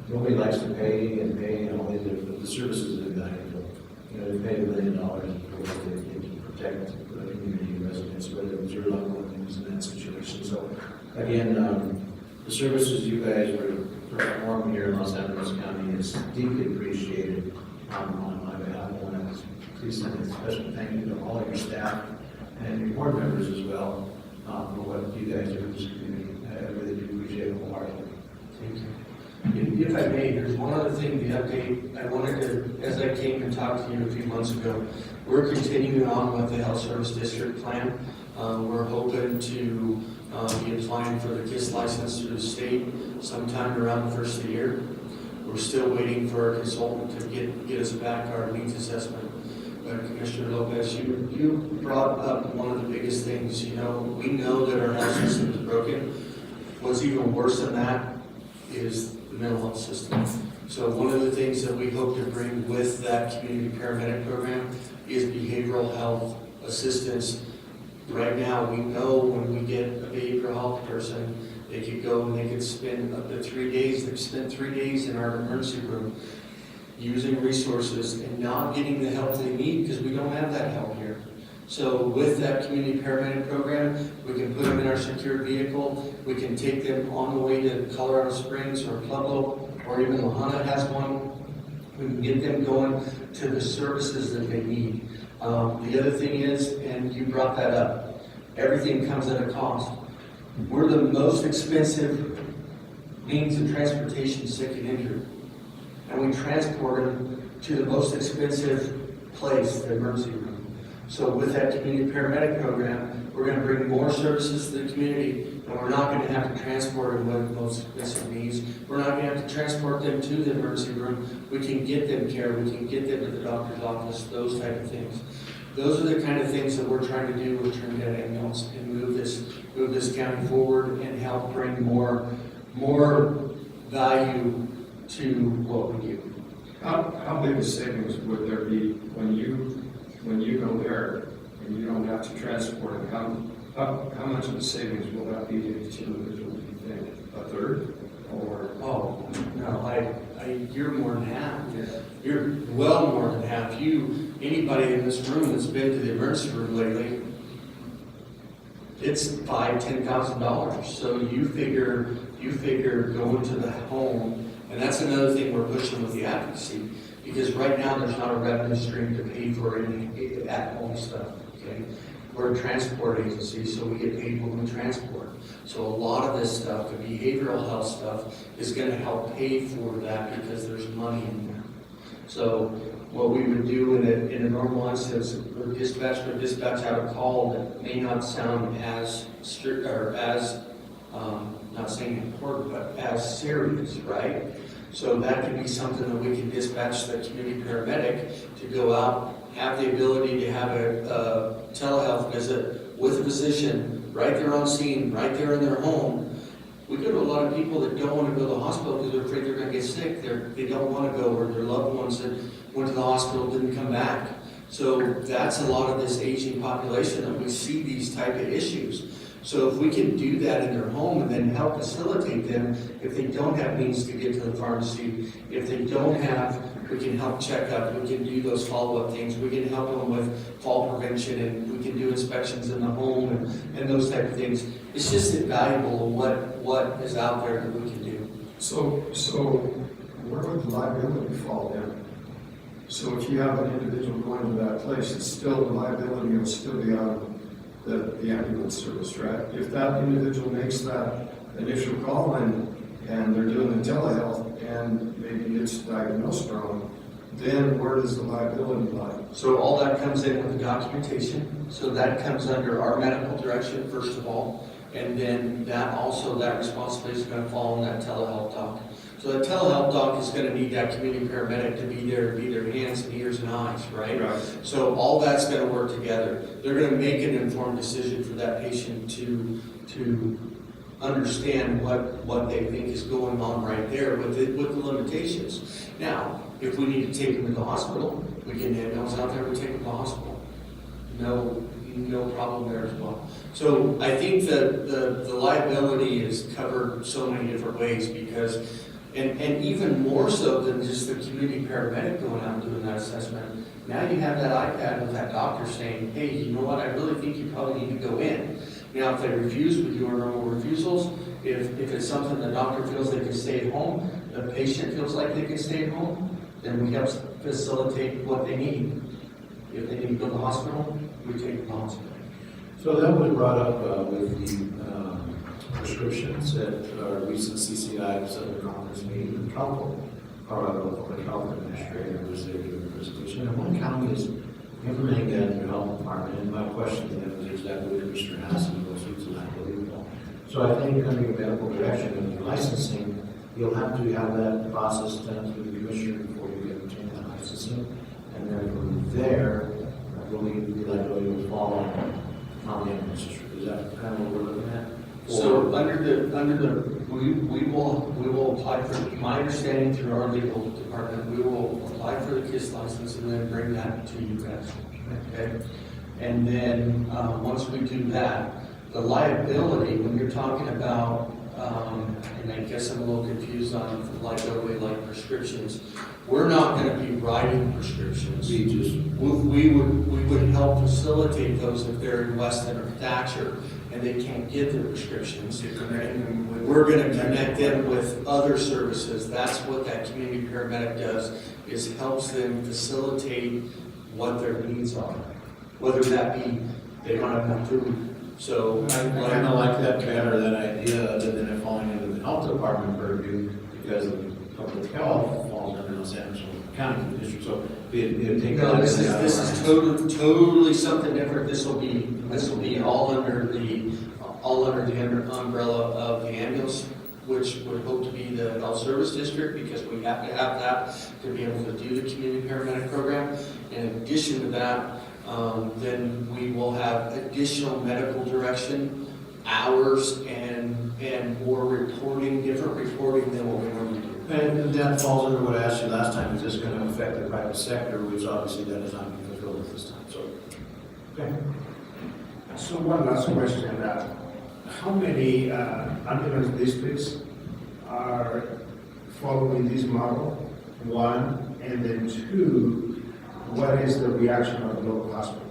nobody likes to pay and pay and all these, but the services that they they paid $1 million for what they did to protect the community residents, whether it was your loved ones in that situation. So again, the services you guys were performing here in Los Angeles County is deeply appreciated on my behalf. I want to please send a special thank you to all of your staff and your board members as well for what you guys do in this community. I really do appreciate it wholeheartedly. Thank you. If I may, there's one other thing, the update, I wanted to, as I came and talked to you a few months ago, we're continuing on with the Health Service District Plan. We're hoping to be applying for the KISS license through the state sometime around the first of the year. We're still waiting for a consultant to get us back our needs assessment. But Commissioner Lopez, you brought up one of the biggest things. We know that our health system is broken. What's even worse than that is the mental health system. So one of the things that we hope to bring with that community paramedic program is behavioral health assistance. Right now, we know when we get a behavioral health person, they could go and they could spend up to 3 days. They've spent 3 days in our emergency room using resources and not getting the help they need because we don't have that help here. So with that community paramedic program, we can put them in our secured vehicle. We can take them on the way to Colorado Springs or Pueblo, or even Lahana has one. We can get them going to the services that they need. The other thing is, and you brought that up, everything comes at a cost. We're the most expensive means of transportation sick and injured. And we transport them to the most expensive place, the emergency room. So with that community paramedic program, we're going to bring more services to the community, and we're not going to have to transport them with most expensive needs. We're not going to have to transport them to the emergency room. We can get them care. We can get them to the doctor's office, those type of things. Those are the kind of things that we're trying to do with Trinidad Ambulance and move this county forward and help bring more value to what we do. How big a savings would there be when you go there and you don't have to transport it? How much of a savings will that be to each individual, do you think? A third? Or? Oh, no, you're more than half. You're well more than half. Anybody in this room that's been to the emergency room lately, it's $5,000–$10,000. So you figure going to the home, and that's another thing we're pushing with the advocacy, because right now there's not a revenue stream to pay for any at-home stuff. Okay, we're a transport agency, so we get paid when we transport. So a lot of this stuff, the behavioral health stuff, is going to help pay for that because there's money in there. So what we would do in a normal instance, dispatch would dispatch out a call that may not sound as strict or as not saying important, but as serious, right? So that could be something that we can dispatch the community paramedic to go out, have the ability to have a telehealth visit with a physician right there on scene, right there in their home. We go to a lot of people that don't want to go to the hospital because they're afraid they're going to get sick. They don't want to go, or their loved ones that went to the hospital didn't come back. So that's a lot of this aging population that we see these type of issues. So if we can do that in their home and then help facilitate them, if they don't have means to get to the pharmacy, if they don't have, we can help check up, we can do those follow-up things, we can help them with fall prevention, and we can do inspections in the home and those type of things. It's just invaluable what is out there that we can do. So where would the liability fall in? So if you have an individual going to that place, it's still, the liability will still be on the ambulance service, right? If that individual makes that initial call and they're doing the telehealth and maybe it's diagnosed wrong, then where does the liability lie? So all that comes in with the documentation. So that comes under our medical direction, first of all. And then that responsibility is going to fall on that telehealth doc. So a telehealth doc is gonna need that community paramedic to be there, be their hands and ears and eyes, right? So all that's gonna work together. They're gonna make an informed decision for that patient to understand what they think is going on right there with the limitations. Now, if we need to take them to the hospital, we get an ambulance out there, we take them to the hospital. No problem there as well. So I think the liability is covered so many different ways because, and even more so than just the community paramedic going out and doing that assessment, now you have that iPad with that doctor saying, hey, you know what, I really think you probably need to go in. Now, if they refuse, we do our normal refusals. If it's something the doctor feels they can stay at home, the patient feels like they can stay at home, then we help facilitate what they need. If they need to go to the hospital, we take them to the hospital. So that was brought up with the prescriptions at our recent CCI Southern Conference meeting in Colorado Public Health Administrator was there doing a presentation. And one county is implementing that in their health department. And my question to them is exactly what Commissioner Hassan was, which is unbelievable. So I think under your medical direction and your licensing, you'll have to have that process done through the commissioner before you get obtain that licensing. And then from there, I believe the liability will fall on the ambulance district. Is that kind of what we're looking at? So we will apply for, my understanding through our legal department, we will apply for the KISS license and then bring that to you guys, okay? And then, once we do that, the liability, when you're talking about, and I guess I'm a little confused on liability like prescriptions, we're not gonna be writing prescriptions. We would help facilitate those if they're in Weston or Thatcher and they can't get their prescriptions. We're gonna connect them with other services. That's what that community paramedic does, is helps them facilitate what their needs are. Whether that be, they don't have enough food. So I kind of like that better, that idea, other than it falling into the health department purview, because of public health falls under Los Angeles County District. So it take. No, this is totally something different. This will be all under the umbrella of the ambulance, which would hope to be the health service district, because we have to have that to be able to do the community paramedic program. In addition to that, then we will have additional medical direction, hours, and more reporting, different reporting than what we normally do. And that falls under what I asked you last time. Is this going to affect the private sector, which obviously that is not being fulfilled at this time? So, okay. So one last question, how many ambulance districts are following this model? One, and then two, what is the reaction of the local hospital?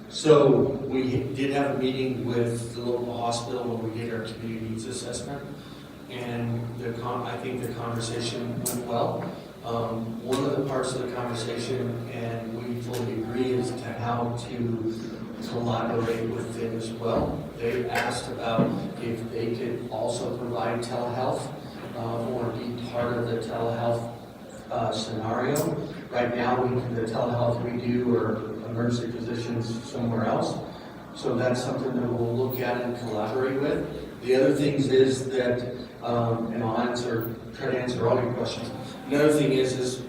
So we did have a meeting with the local hospital when we did our community needs assessment, and I think the conversation went well. One of the parts of the conversation, and we fully agree, is to how to collaborate with them as well. They asked about if they could also provide telehealth or be part of the telehealth scenario. Right now, the telehealth we do are emergency physicians somewhere else. So that's something that we'll look at and collaborate with. The other things is that, and I'll try to answer all your questions. Another thing is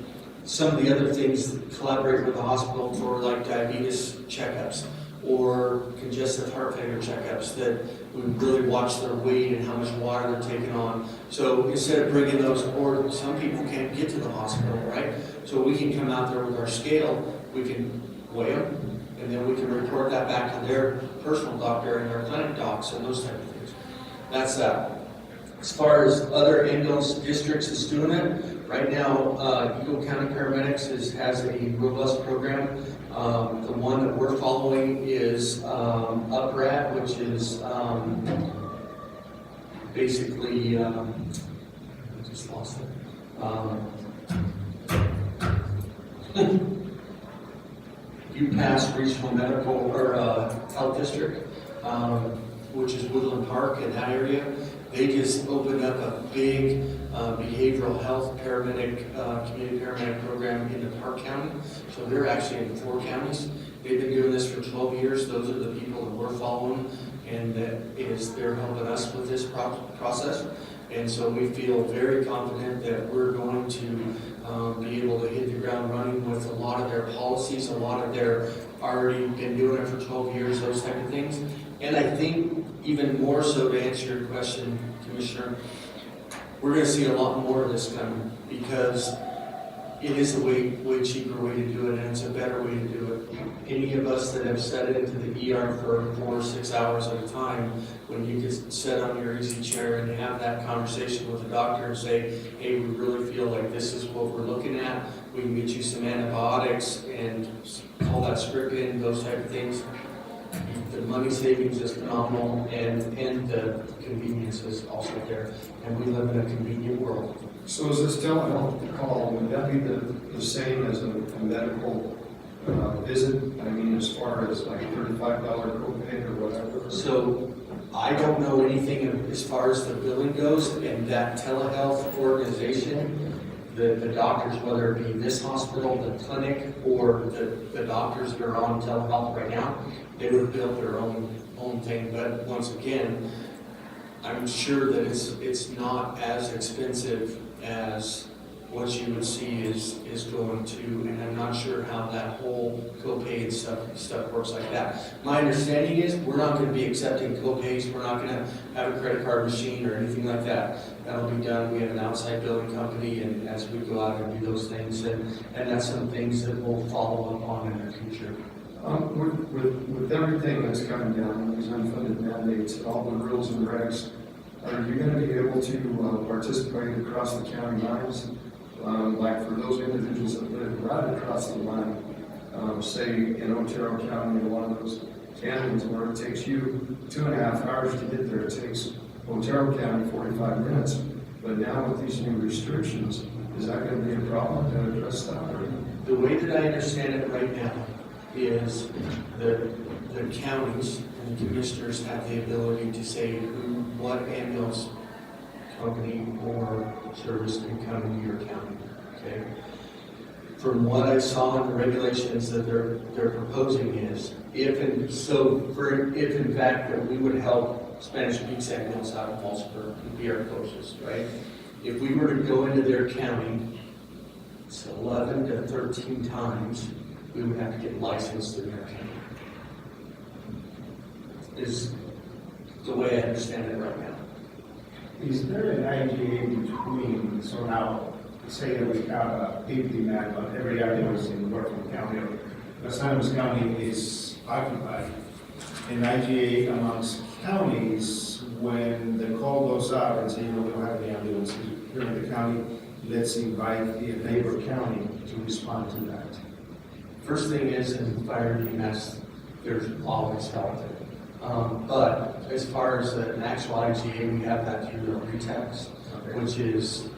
some of the other things, collaborate with the hospital for like diabetes checkups or congestive heart failure checkups, that we really watch their weight and how much water they're taking on. So instead of bringing those, or some people can't get to the hospital, right? So we can come out there with our scale, we can weigh them, and then we can report that back to their personal doctor and their clinic docs and those type of things. That's that. As far as other ambulance districts that's doing it, right now, Eagle County Paramedics has a robust program. The one that we're following is UPRAD, which is basically, I just lost it. UPass Regional Medical or Health District, which is Woodland Park in that area. They just opened up a big behavioral health paramedic, community paramedic program into Park County. So they're actually in 4 counties. They've been doing this for 12 years. Those are the people that we're following, and they're helping us with this process. And so we feel very confident that we're going to be able to hit the ground running with a lot of their policies, a lot of their already been doing it for 12 years, those type of things. And I think even more so, to answer your question, Commissioner, we're going to see a lot more of this coming, because it is a way cheaper way to do it, and it's a better way to do it. Any of us that have sat into the ER for 4 or 6 hours at a time, when you could sit on your easy chair and have that conversation with the doctor and say, hey, we really feel like this is what we're looking at, we can get you some antibiotics and call that script in, those type of things. The money savings is phenomenal, and the convenience is also there, and we live in a convenient world. So is this telehealth call, would that be the same as a medical visit? I mean, as far as like $35 copay or whatever? So I don't know anything as far as the billing goes, and that telehealth organization, the doctors, whether it be this hospital, the clinic, or the doctors that are on telehealth right now, they would have built their own thing. But once again, I'm sure that it's not as expensive as what you would see is going to, and I'm not sure how that whole copay and stuff works like that. My understanding is we're not going to be accepting copays. We're not going to have a credit card machine or anything like that. That'll be done. We have an outside billing company, and as we go out and do those things, and that's some things that we'll follow up on in the future. With everything that's coming down, these unfunded mandates, all the rules and regs, are you going to be able to participate across the county lines? Like for those individuals that live right across the line, say in Otero County, in one of those canyons where it takes you 2.5 hours to get there, it takes Otero County 45 minutes. But now with these new restrictions, is that going to be a problem to address that? The way that I understand it right now is the counties and the commissioners have the ability to say what ambulance company or service can come into your county, okay? From what I saw in the regulations that they're proposing is, if in fact that we would help Spanish Peaks Ambulance out of Walsburg and be our closest, right? If we were to go into their county, it's 11 to 13 times, we would have to get licensed in their county. Is the way I understand it right now. Is there an IGA between, so now, say that we have a 50-man, but every ambulance in Wortham County or Los Angeles County is occupied, an IGA amongst counties, when the call goes out and say, you know, we don't have any ambulances here in the county, let's invite the neighbor county to respond to that. First thing is, in fire and EMS, there's always help there. But as far as an actual IGA, we have that through the RETAX, which is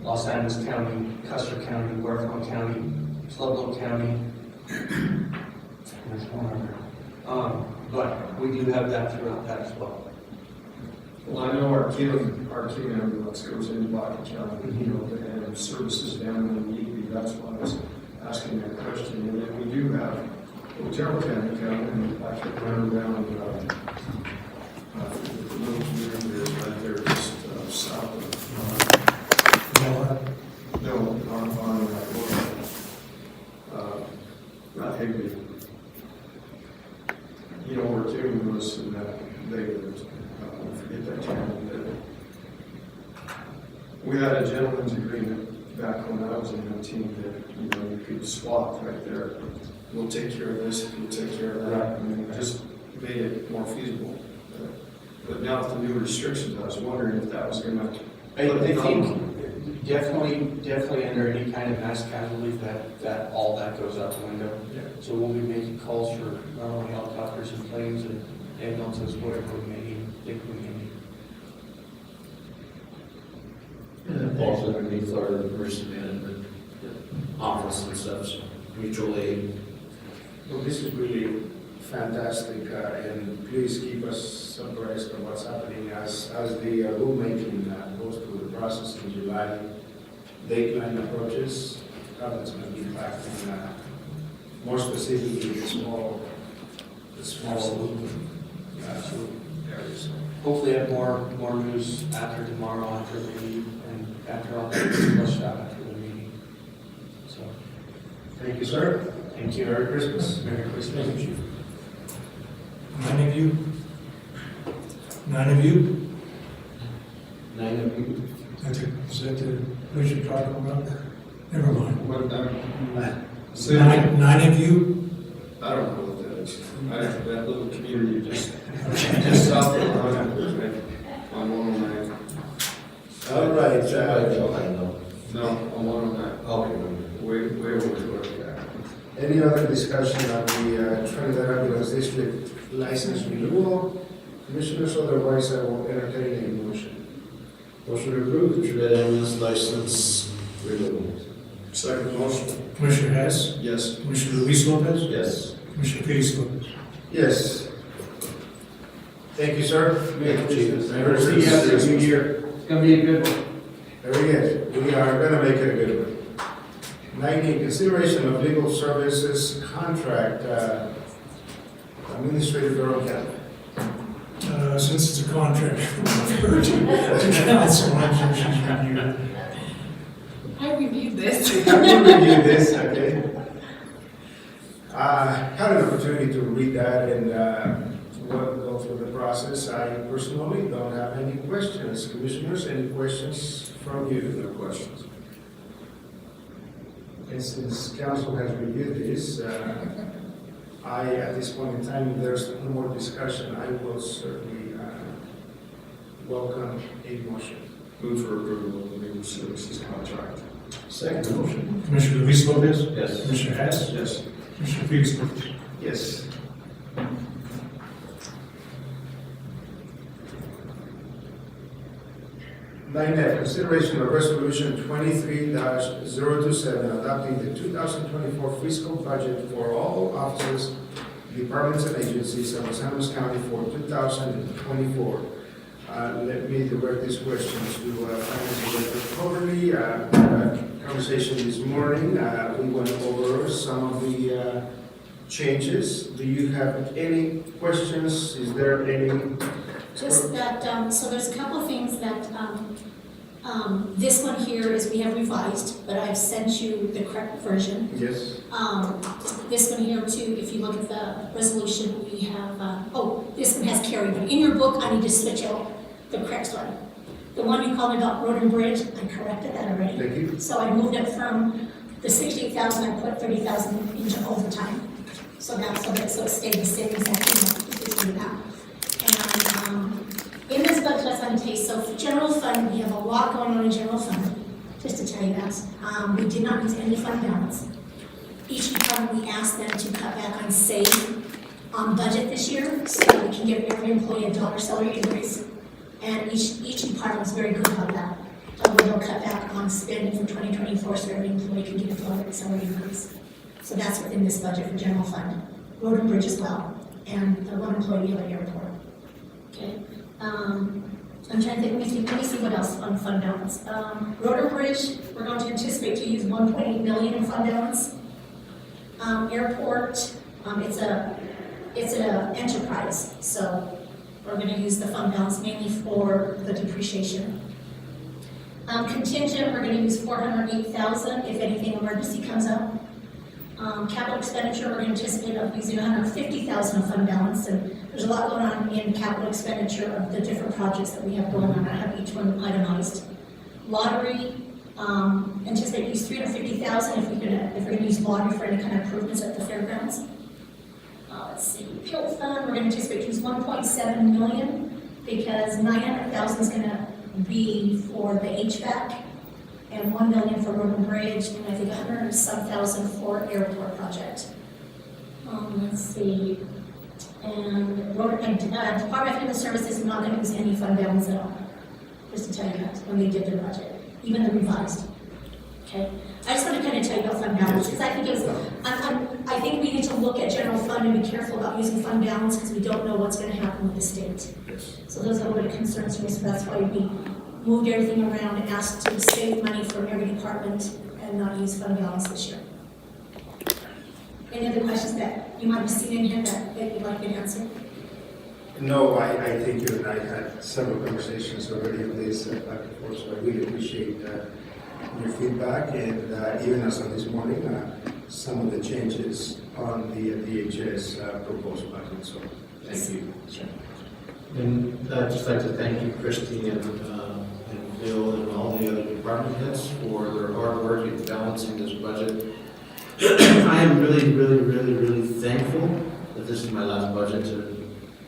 Los Angeles County, Custer County, Wortham County, Pueblo County. There's one other. But we do have that throughout that as well. Well, I know our King ambulance goes into Baca County, you know, and services down in Lee. That's why I was asking that question. And then we do have Otero County coming, and I could run around the little community right there, just south of. No, on not Higby. You know where Kim was and that they lived. I forget that town. We had a gentleman's agreement back when I was in the team that, you know, you could swap right there. We'll take care of this, we'll take care of that, and it just made it more feasible. But now with the new restrictions, I was wondering if that was going to. I think definitely under any kind of mass casualty, that all that goes out the window. Yeah. So we'll be making calls for not only helicopters and planes and ambulances, whatever we may need, think we may need. And then falls underneath our emergency management office and such, mutual aid. Well, this is really fantastic, and please keep us abreast of what's happening as the rulemaking goes through the process in July. Dateline approaches, government's going to be impacting more specifically the small. Absolutely. Absolutely. areas. Hopefully have more news after tomorrow, after the meeting, and after all that is flushed out after the meeting. So, Thank you, sir. thank you. Merry Christmas. Merry Christmas. Thank you. 9 of you? 9 of you? 9 of you? Is that the, we should talk about? Never mind. What, Nine of you? I don't know what that is. That little community just south of the on 109. All right, I know. No, on 109. Okay. Way over to where we are. any other discussion on the Trinidad Ambulance District license renewal? Commissioners, otherwise I will entertain a motion. Motion to approve the Trinidad Ambulance license renewal. Second motion. Commissioner Hess? Yes. Commissioner Luis Lopez? Yes. Commissioner Felix Lopez? Yes. Thank you, sir. Thank you, Chief. Merry Christmas. Happy New Year. It's gonna be a good one. Very good. We are gonna make it a good one. 90, consideration of legal services contract, Administrative Bureau County. Since it's a contract, refer to council, I'm sure she's reviewed. I reviewed this. You review this, okay? Had an opportunity to read that and go through the process. I personally don't have any questions. Commissioners, any questions from you? No questions. And since council has reviewed this, at this point in time, if there's no more discussion, I will certainly welcome a motion. Move for approval of the legal services contract. Second motion. Commissioner Luis Lopez? Yes. Commissioner Hess? Yes. Commissioner Felix Lopez? Yes. Nine F, consideration of resolution 23-027, adopting the 2024 fiscal budget for all offices, departments, and agencies of Los Angeles County for 2024. Let me direct this question to Finance Director Coverly. Conversation this morning, we went over some of the changes. Do you have any questions? Is there any? Just that, so there's a couple of things that, this one here is we have revised, but I've sent you the correct version. Yes. This one here too, if you look at the resolution, we have, this one has carried, but in your book, I need to switch out the correct one. The one you called about road and bridge, I corrected that already. Thank you. So I moved it from the 68,000, I put 30,000 into overtime. So that's so that, so it stayed the same exactly now. And, in this budget, I want to tell you, so for general fund, we have a lot going on in general fund, just to tell you that. We did not use any fund balance. Each department, we asked them to cut back on save on budget this year, so that we can give every employee a dollar salary increase. And each department was very good about that. They'll cut back on spending for 2024, so every employee can get a dollar salary increase. So that's within this budget for general fund. Road and bridge as well, and the one employee at the airport. Okay. I'm trying to think, let me see what else on fund balance. Road and bridge, we're going to anticipate to use 1.8 million in fund balance. Airport, it's an enterprise, so we're going to use the fund balance mainly for the depreciation. Contingent, we're going to use 408,000 if anything emergency comes up. Capital expenditure, we're going to anticipate of using 150,000 of fund balance, and there's a lot going on in capital expenditure of the different projects that we have going on. I have each one itemized. Lottery, anticipate to use 350,000 if we're going to use lottery for any kind of improvements at the fairgrounds. Let's see, fuel fund, we're going to anticipate to use 1.7 million because 900,000 is going to be for the HVAC. And 1 million for road and bridge, and I think 100,000 for airport project. Let's see, and road and Department of Human Services is not going to use any fund balance at all. Just to tell you that when they did their budget, even the revised. Okay, I just want to kind of tell you about fund balance because I think I think we need to look at general fund and be careful about using fund balance because we don't know what's going to happen with the state. So those are a little bit concerns for me. So that's why we moved everything around and asked to save money from every department and not use fund balance this year. Any other questions that you might have seen in here that you'd like me to answer? No, I think you and I had several conversations already on this back and forth, so I really appreciate your feedback, and even as of this morning, some of the changes on the DHS proposed budget, so thank you. And I'd just like to thank you, Christie, and Bill, and all the other department heads for their hard work in balancing this budget. I am really thankful that this is my last budget to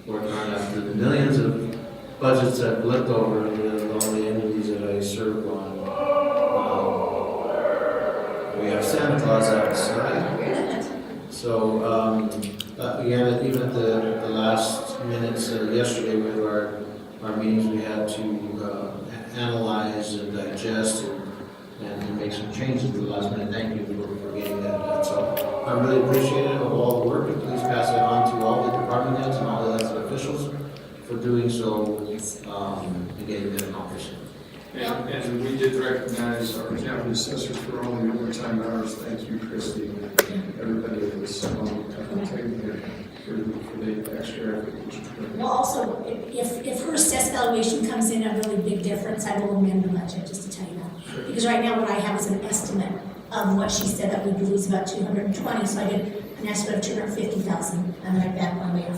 work on after the millions of budgets I've looked over with all the entities that I serve on. We have Santa Claus outside. So, again, even at the last minutes yesterday with our meetings, we had to analyze and digest and make some changes at the last minute. Thank you for getting that done. So I'm really appreciative of all the work, and please pass it on to all the department heads and all the elected officials for doing so and getting that accomplished. And we did recognize our county assessors for all the overtime hours. Thank you, Christie, and everybody that was taking it for the extra effort. Well, also, if her assessed valuation comes in a really big difference, I will amend the budget, just to tell you that. Because right now what I have is an estimate of what she said that we'd lose about 220, so I did an estimate of 250,000. I'm right back on the way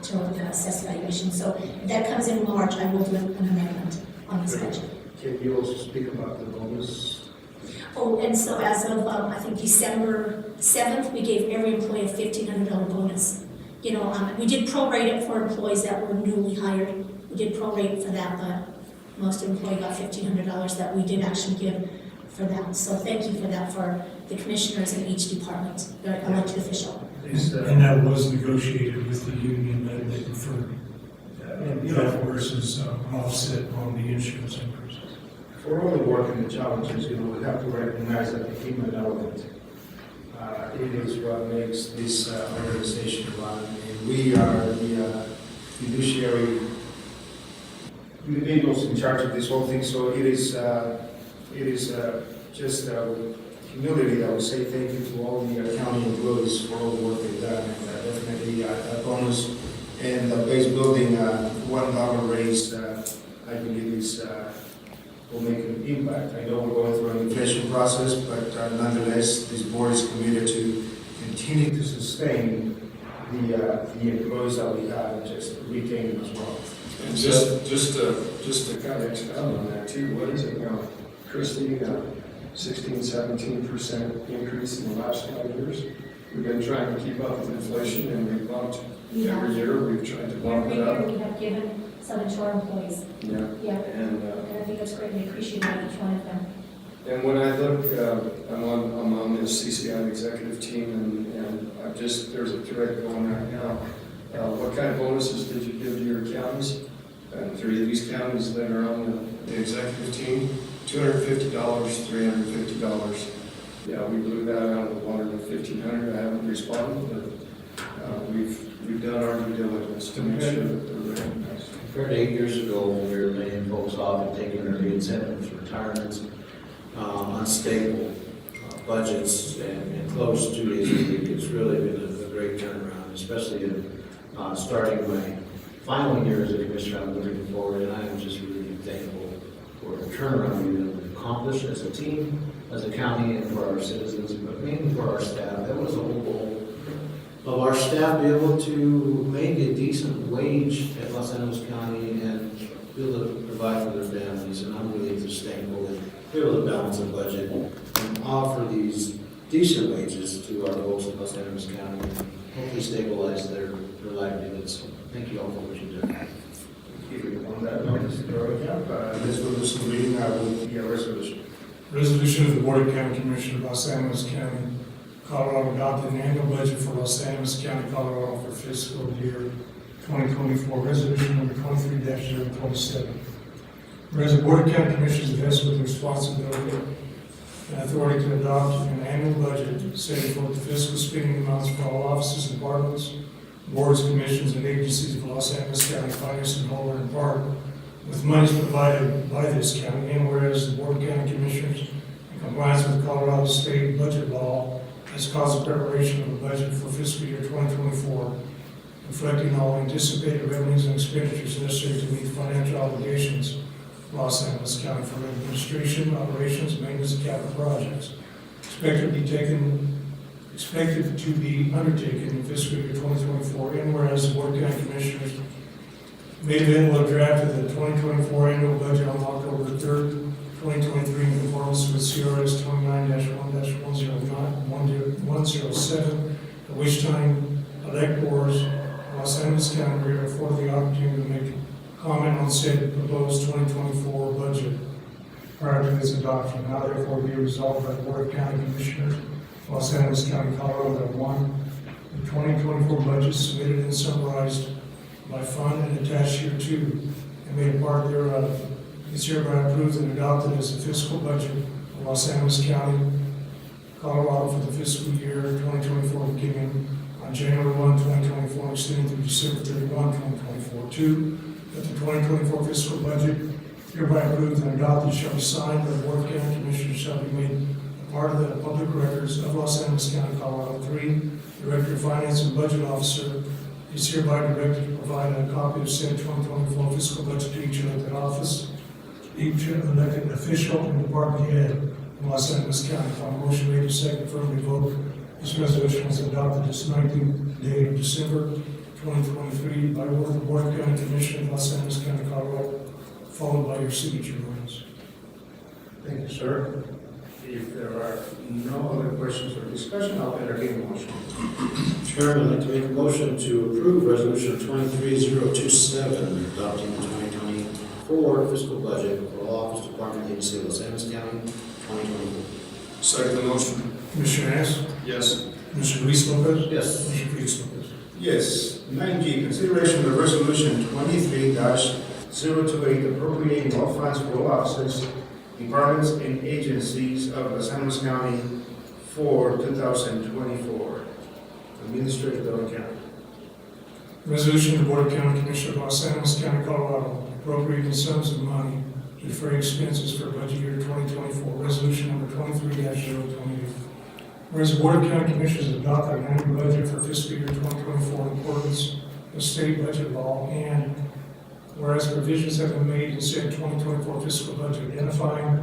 to the assessed valuation. So if that comes in March, I will do an amendment on this budget. Can you also speak about the bonus? Oh, and so as of, I think December 7th, we gave every employee a $1,500 bonus. You know, we did prorate it for employees that were newly hired. We did prorate for that, but most employees got $1,500 that we did actually give for that. So thank you for that for the commissioners in each department, the elected official. And that was negotiated with the union, that they preferred that versus an offset on the insurance increases. For all the work and the challenges, we have to recognize that the human element, it is what makes this organization run. And we are the fiduciary individuals in charge of this whole thing, so it is just humility that we say thank you to all the county employees for all the work they've done, and definitely a bonus and the base building $1 raise, I believe is will make an impact. I know we're going through an inflation process, but nonetheless, this board is committed to continue to sustain the employees that we have and just retain them as well. And just to kind of expound on that too, what is it now, Christie, 16-17% increase in the last 5 years? We've been trying to keep up with inflation, and we've bumped every year, we've tried to bump Every it up. year we have given something to our employees. Yeah. Yeah, And and I think that's greatly appreciated by each one of them. And when I look, I'm on this CCI executive team, and there's a thread going right now. What kind of bonuses did you give to your counties? 3 of these counties that are on the executive team, $250, $350. Yeah, we blew that out of the water to $1,500. I haven't responded, but we've done our due diligence to make sure that they're recognized. Compared to 8 years ago, when we were laying folks off and taking their incentives, retirements, unstable budgets, and close 2 days a week, it's really been a great turnaround, especially in starting my final year as a commissioner. I'm looking forward, and I am just really thankful for the turnaround we've been able to accomplish as a team, as a county, and for our citizens, but mainly for our staff. That was the whole goal of our staff, be able to make a decent wage at Los Angeles County and be able to provide for their families. And I'm really just thankful that we're able to balance the budget and offer these decent wages to our folks in Los Angeles County and hopefully stabilize their livelihoods. So thank you all for what you do. On that note, Mr. Dorocamp, this will do some reading with the resolution. Resolution of the Board of County Commissioners of Los Angeles County, Colorado, adopted an annual budget for Los Angeles County, Colorado for fiscal year 2024. Resolution number 23-027. Whereas the Board of County Commissioners invests with responsibility and authority to adopt an annual budget setting forth the fiscal spending amounts for all offices, departments, boards, commissions, and agencies of Los Angeles County, financed in whole or in part with monies provided by this county. And whereas the Board of County Commissioners, in compliance with Colorado State budget law, has caused the preparation of a budget for fiscal year 2024 reflecting all anticipated revenues and expenditures necessary to meet financial obligations of Los Angeles County for administration, operations, maintenance, and capital projects. Expected to be undertaken in fiscal year 2024, and whereas the Board of County Commissioners made available a draft of the 2024 annual budget on October 3rd, 2023, in conformance with CRS 29-1-107, at which time elect boards of Los Angeles County are afforded the opportunity to make comment on said proposed 2024 budget prior to its adoption. Now therefore be resolved by the Board of County Commissioners, Los Angeles County, Colorado, that 1, the 2024 budget submitted and summarized by fund and attached here 2, and made a part thereof, is hereby approved and adopted as the fiscal budget of Los Angeles County, Colorado for the fiscal year 2024 beginning on January 1, 2024, and extending through December 31, 2024. 2, that the 2024 fiscal budget hereby approved and adopted shall be signed by the Board of County Commissioners, shall be made a part of the public records of Los Angeles County, Colorado. 3, Director of Finance and Budget Officer is hereby directed to provide a copy of said 2024 fiscal budget to each elected office, each elected official and department head in Los Angeles County. Upon motion made to second, affirmative vote, this resolution was adopted this 19th day of December 2023 by order of the Board of County Commissioners of Los Angeles County, Colorado, followed by your signature lines. Thank you, sir. If there are no other questions or discussion, I'll entertain a motion. Chairman, I'd like to make a motion to approve resolution 23027, adopting the 2024 fiscal budget for all office, department, agency of Los Angeles County, 2024. Second the motion. Commissioner Hess, Yes. Commissioner Luis Lopez, Yes. Commissioner Felix Lopez. Yes. 9G, consideration of resolution 23-028, appropriating all funds for all officers, departments, and agencies of Los Angeles County for 2024. Administrator Dillon County. Resolution of the Board of County Commissioners of Los Angeles County, Colorado, appropriating sums of money to defray expenses for budget year 2024. Resolution number 23-028. Whereas the Board of County Commissioners adopted an annual budget for fiscal year 2024 in accordance with state budget law, and whereas provisions have been made in said 2024 fiscal budget identifying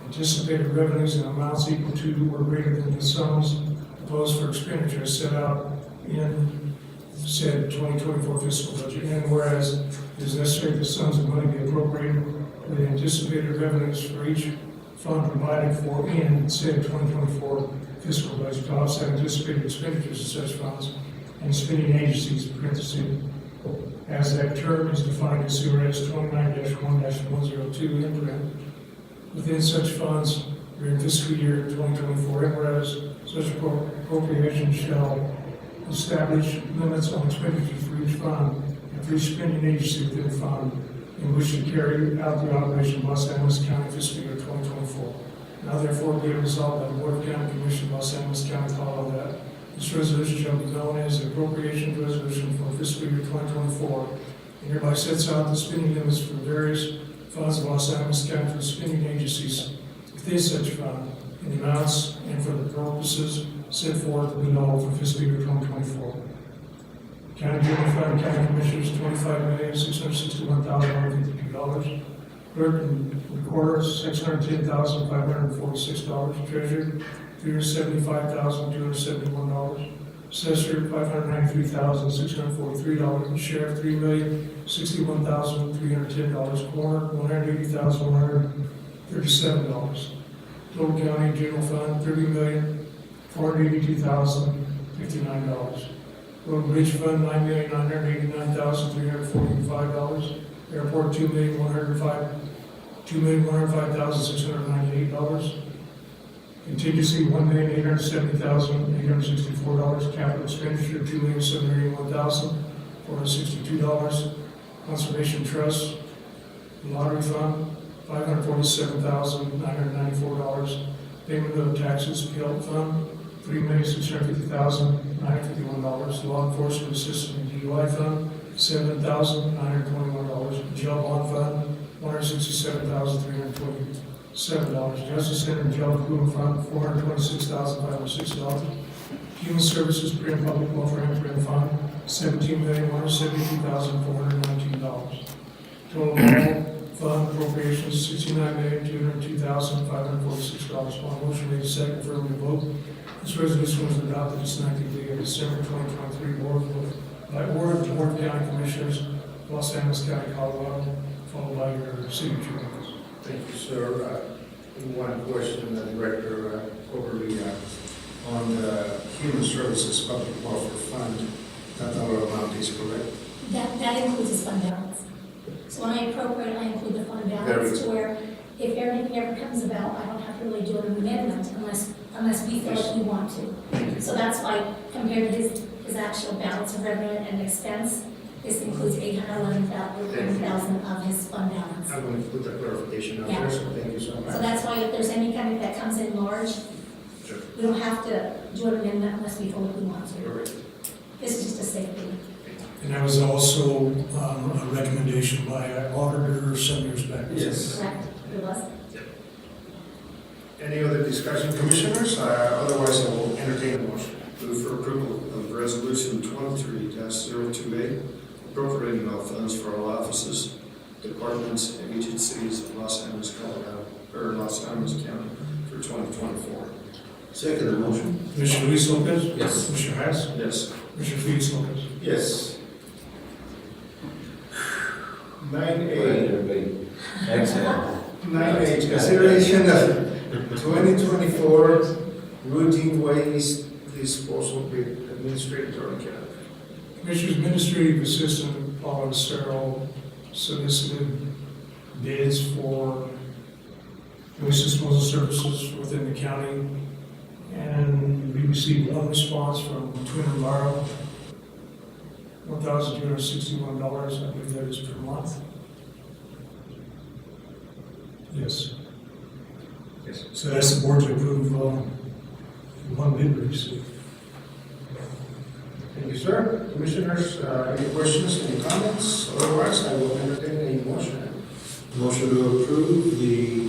anticipated revenues and amounts equal to or greater than the sums proposed for expenditure set out in said 2024 fiscal budget, and whereas it is necessary that sums of money be appropriated with anticipated revenues for each fund provided for in said 2024 fiscal budget to offset anticipated expenditures of such funds and spending agencies, parentheses, as that term is defined in CRS 29-1-102 in print, within such funds during fiscal year 2024, and whereas such appropriation shall establish limits on expenditures for each fund and for each spending agency within the fund in which to carry out the operation of Los Angeles County fiscal year 2024. Now therefore be it resolved by the Board of County Commissioners of Los Angeles County, Colorado, that this resolution shall be known as the appropriations resolution for fiscal year 2024, and hereby sets out the spending limits for various funds of Los Angeles County for spending agencies within such fund, in the amounts and for the purposes set forth below for fiscal year 2024. County General Fund, County Commissioners, $25,661,152. Clerk and Recorder, $610,546. Treasurer, $375,271. Assessor, $593,643. And Sheriff, $3,061,310. Coroner, $180,137. Total County General Fund, $30,482,059. Road and Bridge Fund, $9,989,345. Airport, $2,105,698. Contingency, $1,870,864. Capital expenditure, $2,781,462. Conservation Trust, Lottery Fund, $547,994. Payment of taxes, Appeal Fund, $3,650,951. Law Enforcement Assistance and DUI Fund, $7,921. Jail Bond Fund, $167,327. Justice Center and Jail Improvement Fund, $426,506. Human Services Pre and Public Welfare and Fund, $17,172,419. Total all fund appropriations, $69,202,546. One motion made second for a vote. This resolution was adopted its 19th day of December 2023 by order of the Board of County Commissioners, Los Angeles County, Colorado, followed by your signature. Thank you, sir. One question, Director Coberly, on the Human Services Public Welfare Fund, that dollar amount is correct? That includes his fund balance. So when I appropriate, I include the fund Very balance good. to where if everything ever comes about, I don't have to really do an amendment unless we feel like we want to. So that's why compared to his actual balance of revenue and expense, this includes $811,000 of his fund balance. I'm going to put that clarification out Yeah. there, so thank you so much. So that's why if there's any kind of that comes in large, Sure. we don't have to do an amendment unless we feel like we want to. Correct. This is just a safety. And that was also a recommendation by an auditor some years back. Yes. Correct, it was. Any other discussion, Commissioners? Otherwise, I will entertain a motion. Move for approval of Resolution 23-028, appropriating all funds for all offices, departments, and agencies of Los Angeles, Colorado, or Los Angeles County for 2024. Second the motion. Commissioner Luis Lopez? Yes. Commissioner Hess? Yes. Commissioner Felix Lopez? Yes. 9A. Everybody, exhale. 9A, consideration of 2024 routine waste disposal bid, Administrator Torrey County. Commissioner's Administrative Assistant Paula Cerro solicited bids for waste disposal services within the county. And we received one response from Twin Enviro, $1,261, I believe that is per month. Yes. Yes. So that's the board to approve one bid we received. Thank you, sir. Commissioners, any questions, any comments? Otherwise, I will entertain a motion. Motion to approve the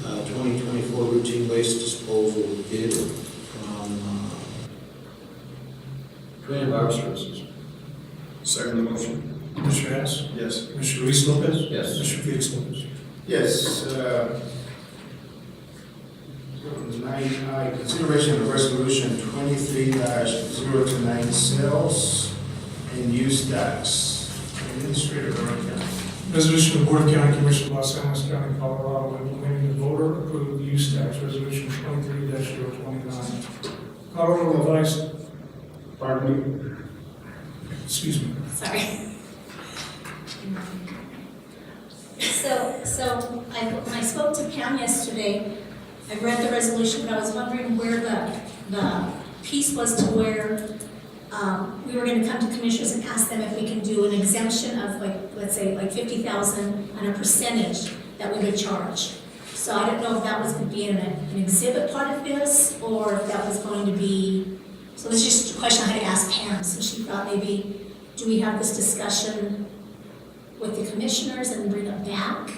2024 routine waste disposal bid from Twin Enviro Services. Second the motion. Commissioner Hess? Yes. Commissioner Luis Lopez? Yes. Commissioner Felix Lopez? Yes. 9I, consideration of resolution 23-029, sales and use tax. Administrator Torrey County. Resolution of the Board of County Commission of Los Angeles County, Colorado, implementing the voter approved use tax resolution 23-029. Colorado revised, Pardon me? excuse me. Sorry. So when I spoke to Pam yesterday, I read the resolution, but I was wondering where the piece was to where we were gonna come to commissioners and ask them if we can do an exemption of let's say 50,000 on a percentage that we would charge. So I don't know if that was going to be an exhibit part of this, or if that was going to be, so this is just a question I had to ask Pam, so she thought maybe, do we have this discussion with the commissioners and bring it back?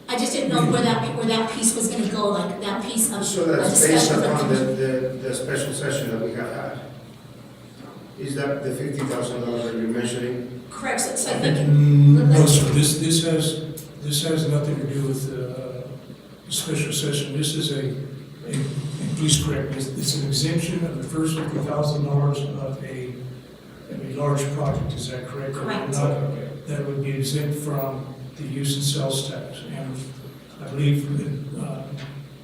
I just didn't know where that piece was gonna go, like that piece of So a that's based discussion. upon the special session that we have had. Is that the $50,000 that you're mentioning? Correct, so I think. No, sir, this has nothing to do with special session. This is and please correct me, it's an exemption of the first $50,000 of a large project, is that correct? Correct. That would be exempt from the use and sales tax. And I believe that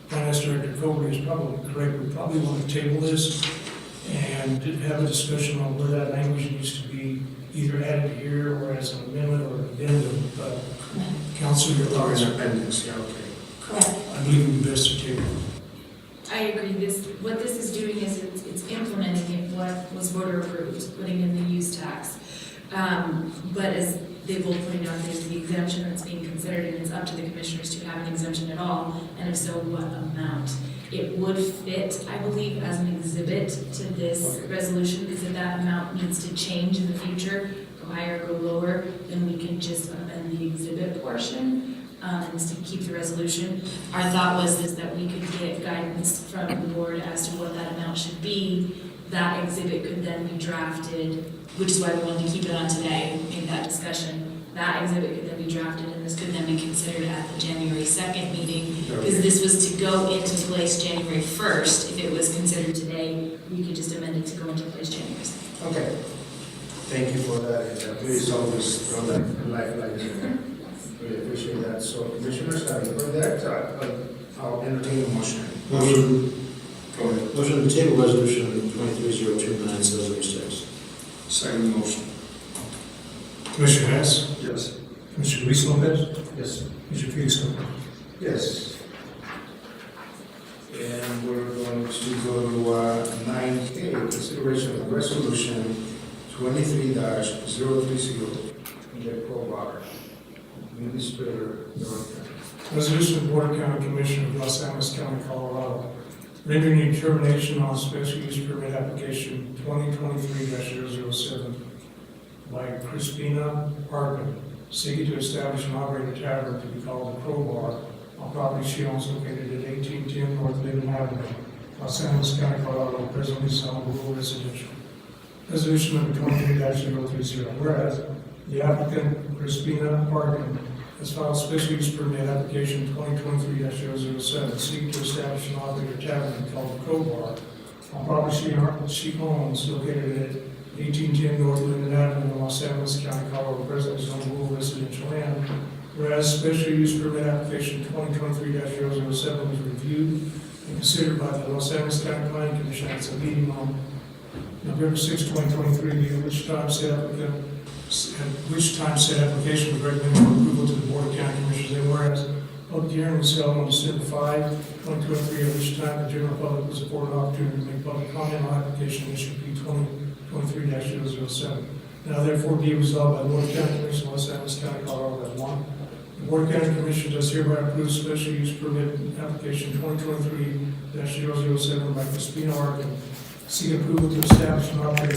Finance Director Colby is probably correct. We probably want to table this and have a discussion on where that language needs to be either added here or as an amendment or addendum. But Council, your Or thoughts? an appendix, yeah, okay. Correct. I believe it would be best to table. I agree, what this is doing is it's implementing what was voter approved, putting in the use tax. But as they both pointed out, there's the exemption that's being considered, and it's up to the commissioners to have an exemption at all, and if so, what amount. It would fit, I believe, as an exhibit to this resolution, because if that amount needs to change in the future, go higher, go lower, then we can just amend the exhibit portion. And to keep the resolution. Our thought was that we could get guidance from the board as to what that amount should be that exhibit could then be drafted, which is why we wanted to keep it on today, make that discussion. That exhibit could then be drafted, and this could then be considered at the January 2nd meeting, because this was to go into place January 1st. If it was considered today, we could just amend it to go into place January 2nd. Okay. Thank you for that, and please always throw that lifeline in there. Really appreciate that. So Commissioners, for that, I'll entertain a motion. Motion to table resolution 23029706. Second motion. Commissioner Hess, Yes. Commissioner Luis Lopez, Yes. Commissioner Felix Lopez. Yes. And we're going to go to 9K, consideration of resolution 23-030, the Crowbar. Administrator, Dorota. Resolution of Board of County Commission of Los Angeles County, Colorado, rendering a determination on special use permit application 2023-007 by Crispina Parkin, seeking to establish and operate a tavern to be called the Crowbar on property she owns located at 1810 North Linden Avenue, Los Angeles County, Colorado, presently zoned rural residential. Resolution number 23-030, whereas the applicant Crispina Parkin has filed special use permit application 2023-007, seeking to establish and operate a tavern called the Crowbar on property she owns located at 1810 North Linden Avenue, Los Angeles County, Colorado, presently zoned rural residential land. Whereas special use permit application 2023-007 was reviewed and considered by the Los Angeles County Planning Commission at its meeting on November 6, 2023, at which time said application was recommended for approval to the Board of County Commissioners. And whereas public hearing was held on December 5, 2023, at which time the general public was afforded an opportunity to make public comment on application issue P 2023-007. Now therefore be resolved by the Board of County Commission of Los Angeles County, Colorado, that 1, the Board of County Commission does hereby approve special use permit application 2023-007 by Crispina Parkin, seek approval to establish and operate a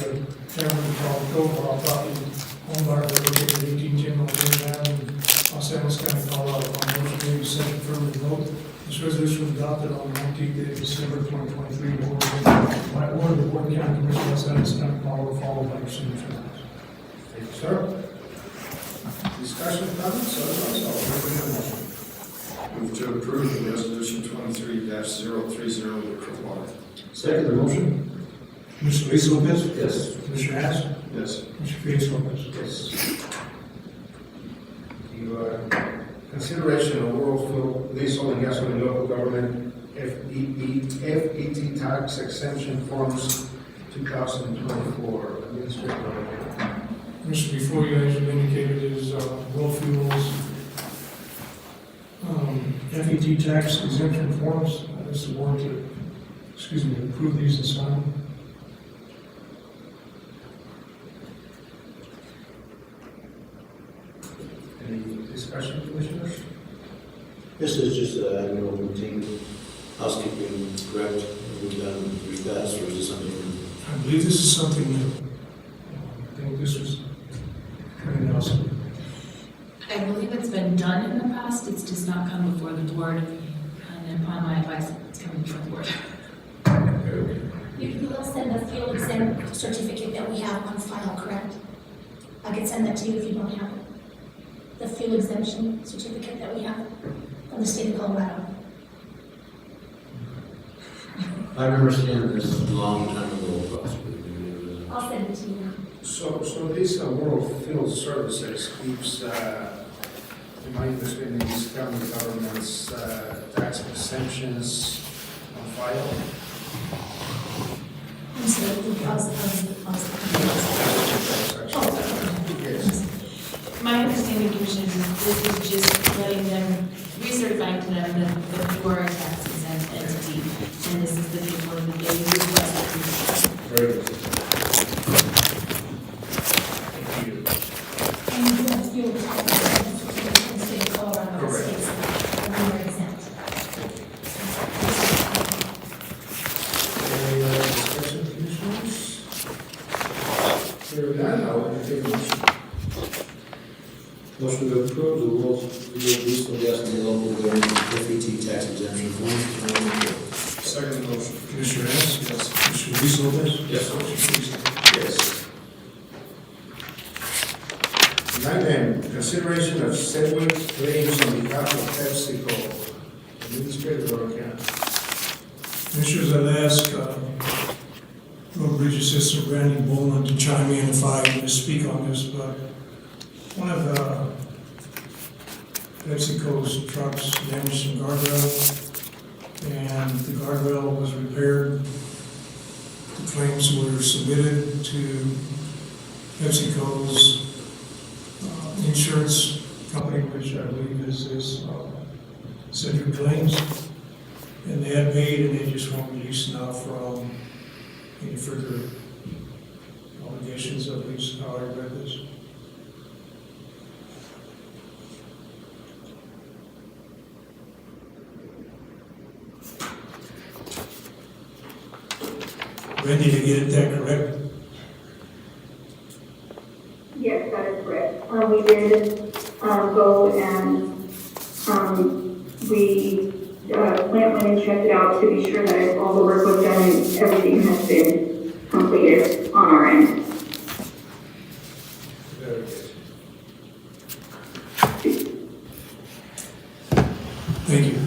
tavern called Crowbar property owned by the located at 1810 North Linden Avenue, Los Angeles County, Colorado. On motion made, be second, affirmative vote. This resolution was adopted on the 19th day of December 2023. By order of the Board of County Commission of Los Angeles County, Colorado, followed by your signature. Thank you, sir. Discussion, comments, otherwise, I'll entertain a motion. Move to approve the resolution 23-030, the Crowbar. Second the motion. Commissioner Luis Lopez? Yes. Commissioner Hess? Yes. Commissioner Felix Lopez? Yes. Your consideration of rural fuel, diesel and gasoline local government FET tax exemption forms 2024. Administrator. Commissioner, before you, as you indicated, is World Fuels FET tax exemption forms. This is the board to, approve these and sign. Any discussion, Commissioners? This is just annual routine housekeeping, correct? We've done years past, or is this something? I believe this is something new. I think this was kind of awesome. I believe it's been done in the past, it's just not come before the board, and upon my advice, it's coming before the board. You will send the fuel exempt certificate that we have on file, correct? I can send that to you if you don't have it. The fuel exemption certificate that we have from the state of Colorado. I remember seeing this a long time ago, possibly. I'll send it to you. So this World Fuel Services keeps, in my understanding, these county government's tax exemptions on file. I'm sorry, because of Yes. My understanding, Commissioner, is this is just letting them, recertifying to them that you are a tax exempt entity, and this is the paperwork that they requested. Very good. Thank you. And you do have fuel tax certificate from the state of Colorado that Correct. states that we are exempt. Any other discussion, Commissioners? Hearing none, I'll entertain a motion. Motion to approve the World Fuel Diesel Gas and Local Government FET tax exemption forms. Second motion. Commissioner Hess? Yes. Commissioner Commissioner Luis Lopez? Yes. Motion carries. Yes. 9M, consideration of settlement claims on behalf of PepsiCo. Administrator Dorian. Commissioners, I'd ask Road Bridge Assistant Randy Bowman to chime in if I speak on this, but one of PepsiCo's trucks damaged some guardrail, and the guardrail was repaired. The claims were submitted to PepsiCo's insurance company, which I believe is this Century Claims. And they had paid, and they just weren't released now from any further obligations, at least how I read this. Randy, to get that correct? Yes, that is correct. We did go and we went and checked it out to be sure that all the work was done and everything has been completed on our end. Very good. Thank you.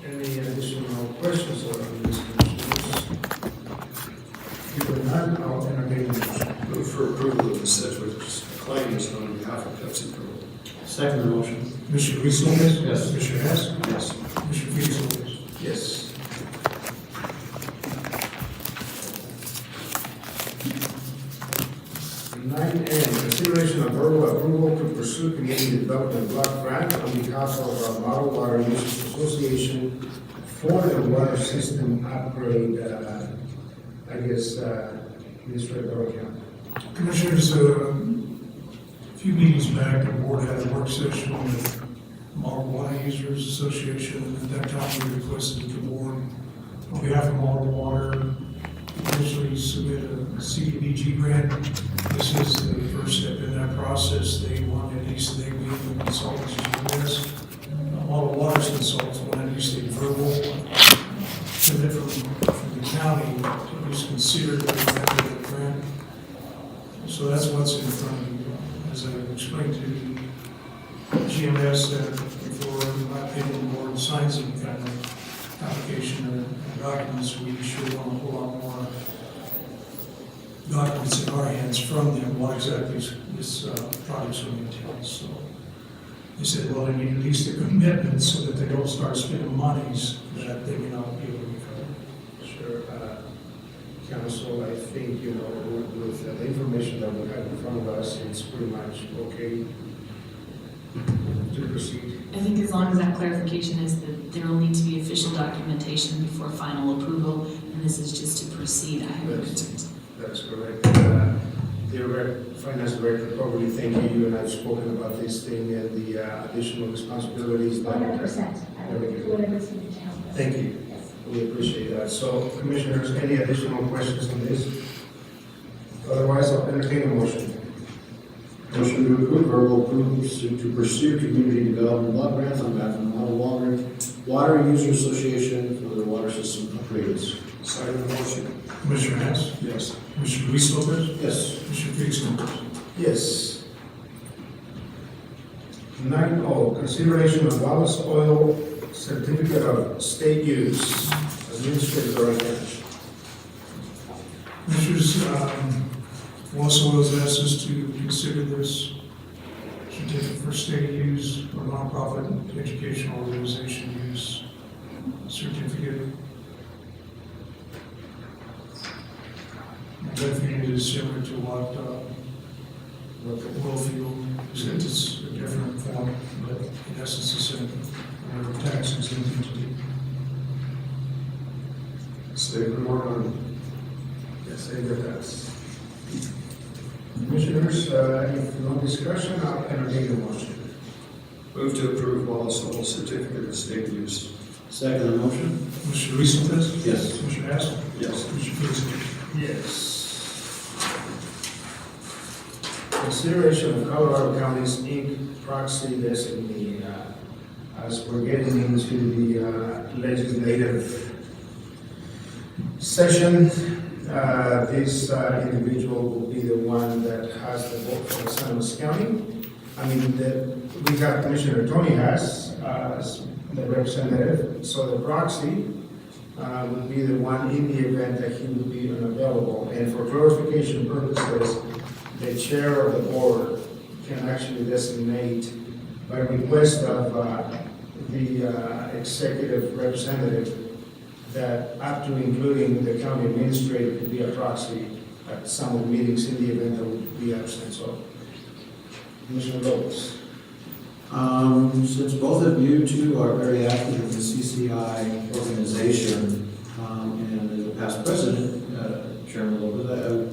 Any additional questions or these commissioners? If none, I'll entertain a motion. Move for approval of the Sedgwick claims on behalf of PepsiCo. Second the motion. Commissioner Luis Lopez? Yes. Commissioner Hess? Yes. Commissioner Felix Lopez? Yes. 9N, consideration of verbal approval to pursue community development block grant on behalf of our Model Water Users Association for the water system upgrade, Administrator Dorian. Commissioners, a few meetings back, the board had a work session with Marl Water Users Association, and at that time we requested the board, on behalf of Marl Water, initially submit a CDBG grant. This is the first step in that process. They want at least they be the consultants to do this. Marl Water's consultants want at least a verbal commitment from the county to at least consider that grant. So that's what's in front of you. As I explained to GMS, that before, in my opinion, the board signs any kind of application or documents, we should want a whole lot more documents in our hands from them, what exactly this project's going to entail. So they said, well, they need at least a commitment so that they don't start spending monies that they may not be able to recover. Sure. Council, I think, with the information that we have in front of us, it's pretty much okay to proceed. I think as long as that clarification is that there will need to be official documentation before final approval, and this is just to proceed, I have no concerns. That's correct. The Finance Director, probably thank you, you and I have spoken about this thing and the additional responsibilities. 100%. I would do whatever is needed to help us. Thank you. Yes. We appreciate that. So, Commissioners, any additional questions on this? Otherwise, I'll entertain a motion. Motion to approve verbal approval to pursue community development block grants on behalf of the Model Water User Association for their water system upgrades. Second the motion. Commissioner Hess? Yes. Commissioner Luis Lopez? Yes. Commissioner Felix Lopez? Yes. 9O, consideration of Wallace Oil Certificate of State Use. Administrator Dorian. Commissioners, Wallace Oil has asked us to consider this certificate for state use or nonprofit educational organization use certificate. I think it is similar to what Wellfield, except it's a different form, but in essence the same, tax exempt entity. Save the more money. Yes, I hear that. Commissioners, if no discussion, I'll entertain a motion. Move to approve Wallace Oil Certificate of State Use. Second the motion. Commissioner Luis Lopez? Yes. Commissioner Hess? Yes. Commissioner Felix Lopez? Yes. Consideration of Colorado County's Inc. proxy designee. As we're getting into the legislative session. This individual will be the one that has the vote for San Luis County. We have Commissioner Tony Haas as the representative, so the proxy would be the one in the event that he would be unavailable. And for clarification purposes, the chair of the board can actually designate by request of the executive representative that up to including the county administrator to be a proxy at some of the meetings in the event that would be absent. So, Commissioner Lopez. Since both of you two are very active in the CCI organization, and as a past president, Chairman Lopez, I would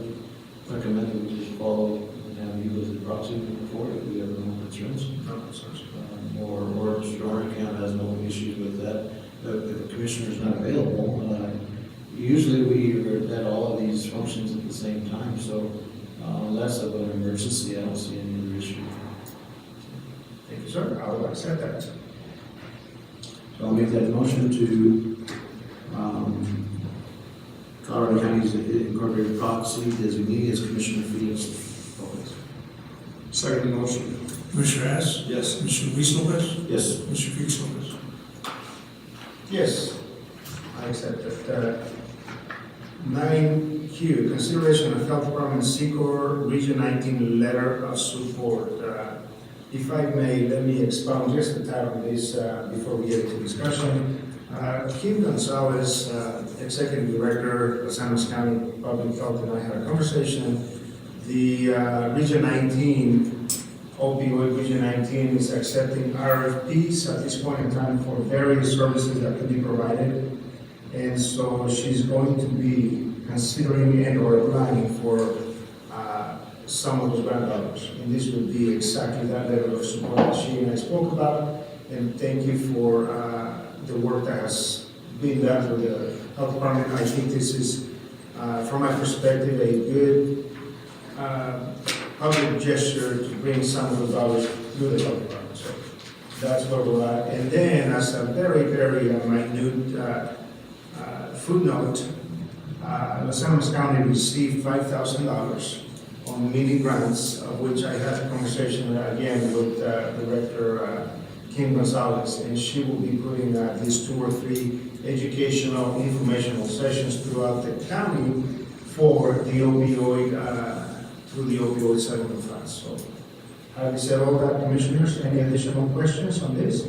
recommend that we just follow and have you as the proxy moving forward if we have no concerns. No concerns. Or Mr. Arnicam has no issues with that. If the commissioner is not available, usually we let all of these functions at the same time, so unless of an emergency, I don't see any other issue. Thank you, sir. I will accept that. So I'll make that motion to Colorado County's incorporated proxy designee as Commissioner Felix Lopez. Second motion. Commissioner Hess? Yes. Commissioner Luis Lopez? Yes. Commissioner Felix Lopez? Yes, I accept it. 9Q, consideration of Health Department SECOR Region 19 letter of support. If I may, let me expound just a tad on this before we get into discussion. Kim Gonzalez, Executive Director of San Luis County Public Health, and I had a conversation. The Region 19, opioid Region 19 is accepting RFPs at this point in time for various services that could be provided. And so she's going to be considering and or applying for some of those grant dollars. And this would be exactly that level of support that she and I spoke about. And thank you for the work that has been done for the health department. I think this is, from my perspective, a good public gesture to bring some of the dollars through the health department. So that's where we're at. And then, as a very, very minute footnote, Los Angeles County received $5,000 on mini grants, of which I had a conversation again with Director Kim Gonzalez, and she will be putting these 2 or 3 educational, informational sessions throughout the county for the opioid, through the opioid settlement funds. So, having said all that, Commissioners, any additional questions on this?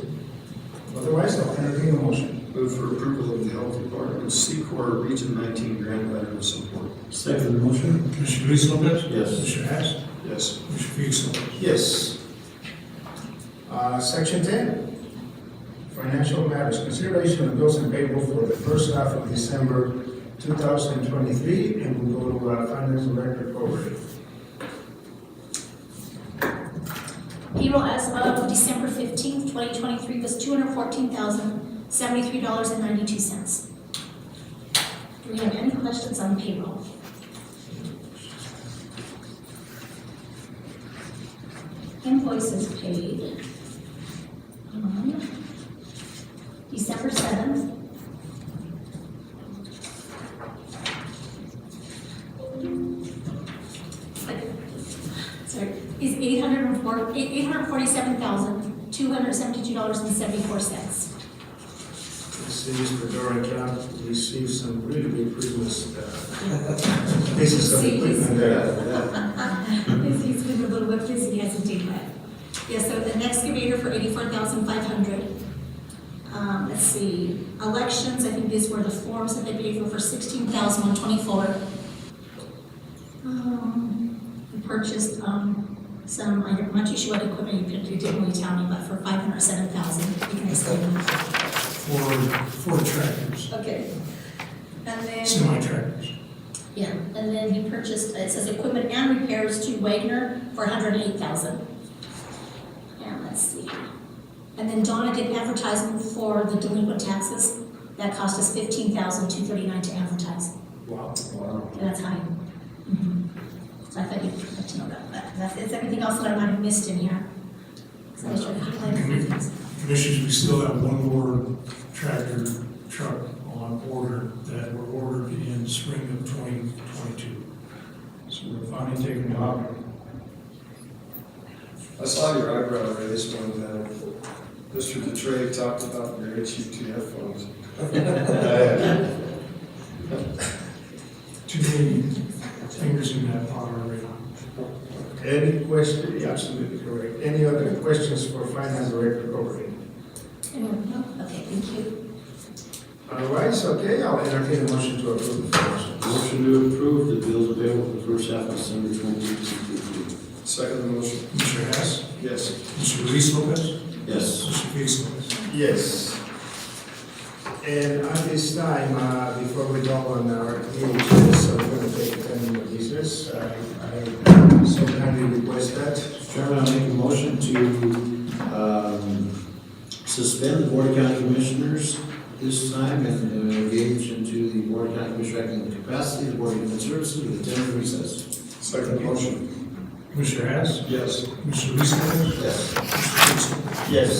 Otherwise, I'll entertain a motion. Move for approval of the Health Department SECOR Region 19 grant letter of support. Second motion? Commissioner Luis Lopez? Yes. Commissioner Hess? Yes. Commissioner Felix Lopez? Yes. Section 10, financial matters, consideration of bills and payroll for the first half of December 2023, and we'll go to Finance Director Colbert. Payroll as of December 15th, 2023 was $214,073.92. Do we have any questions on payroll? Invoices paid on December 7th. Sorry, is $847,272.74. This is for Dora Camp, received some really big Christmas pieces of equipment there. He's been a little bit busy, he hasn't taken that. Yeah, so the excavator for $84,500. Let's see, elections, I think these were the forms that they paid for $16,124. We purchased some, I'm not too sure what equipment you didn't really tell me, but for $507,000. You can explain that. For tractors, Okay. And then. semi-tractors. Yeah, and then he purchased, it says equipment and repairs to Wagner for $108,000. And let's see. And then Donna did advertising for the delinquent taxes. That cost us $15,239 to advertise. Wow. And that's high. So I thought you'd like to know about that. It's everything else that I might have missed in here. So I tried to highlight a few things. Commissioners, we still have one more tractor truck on on order that were ordered in spring of 2022. So we're finally taking them out. I saw your eyebrow raised when Mr. DeTrey talked about your HUTF funds. Too many fingers in that pot already. Any question? Yeah, absolutely correct. Any other questions for Finance Director Coberly? No? Okay, thank you. Otherwise, okay, I'll entertain a motion to approve the financials. Motion to approve the bills payable for the first half of December 2023. Second motion. Mr. Hess, Yes. Mr. Luis Lopez, Yes. Mr. Felix Lopez. Yes. And at this time, before we go on our pages, we're going to take a 10-minute recess. I so kindly request that. Mr. Chairman, I make a motion to suspend the Board of County Commissioners this time and engage into the Board of County Commissioner acting in capacity, the Board of Human Services with a 10-minute recess. Second motion. Mr. Hess, Yes. Mr. Luis Lopez, Yes. Mr. Felix Lopez. Yes.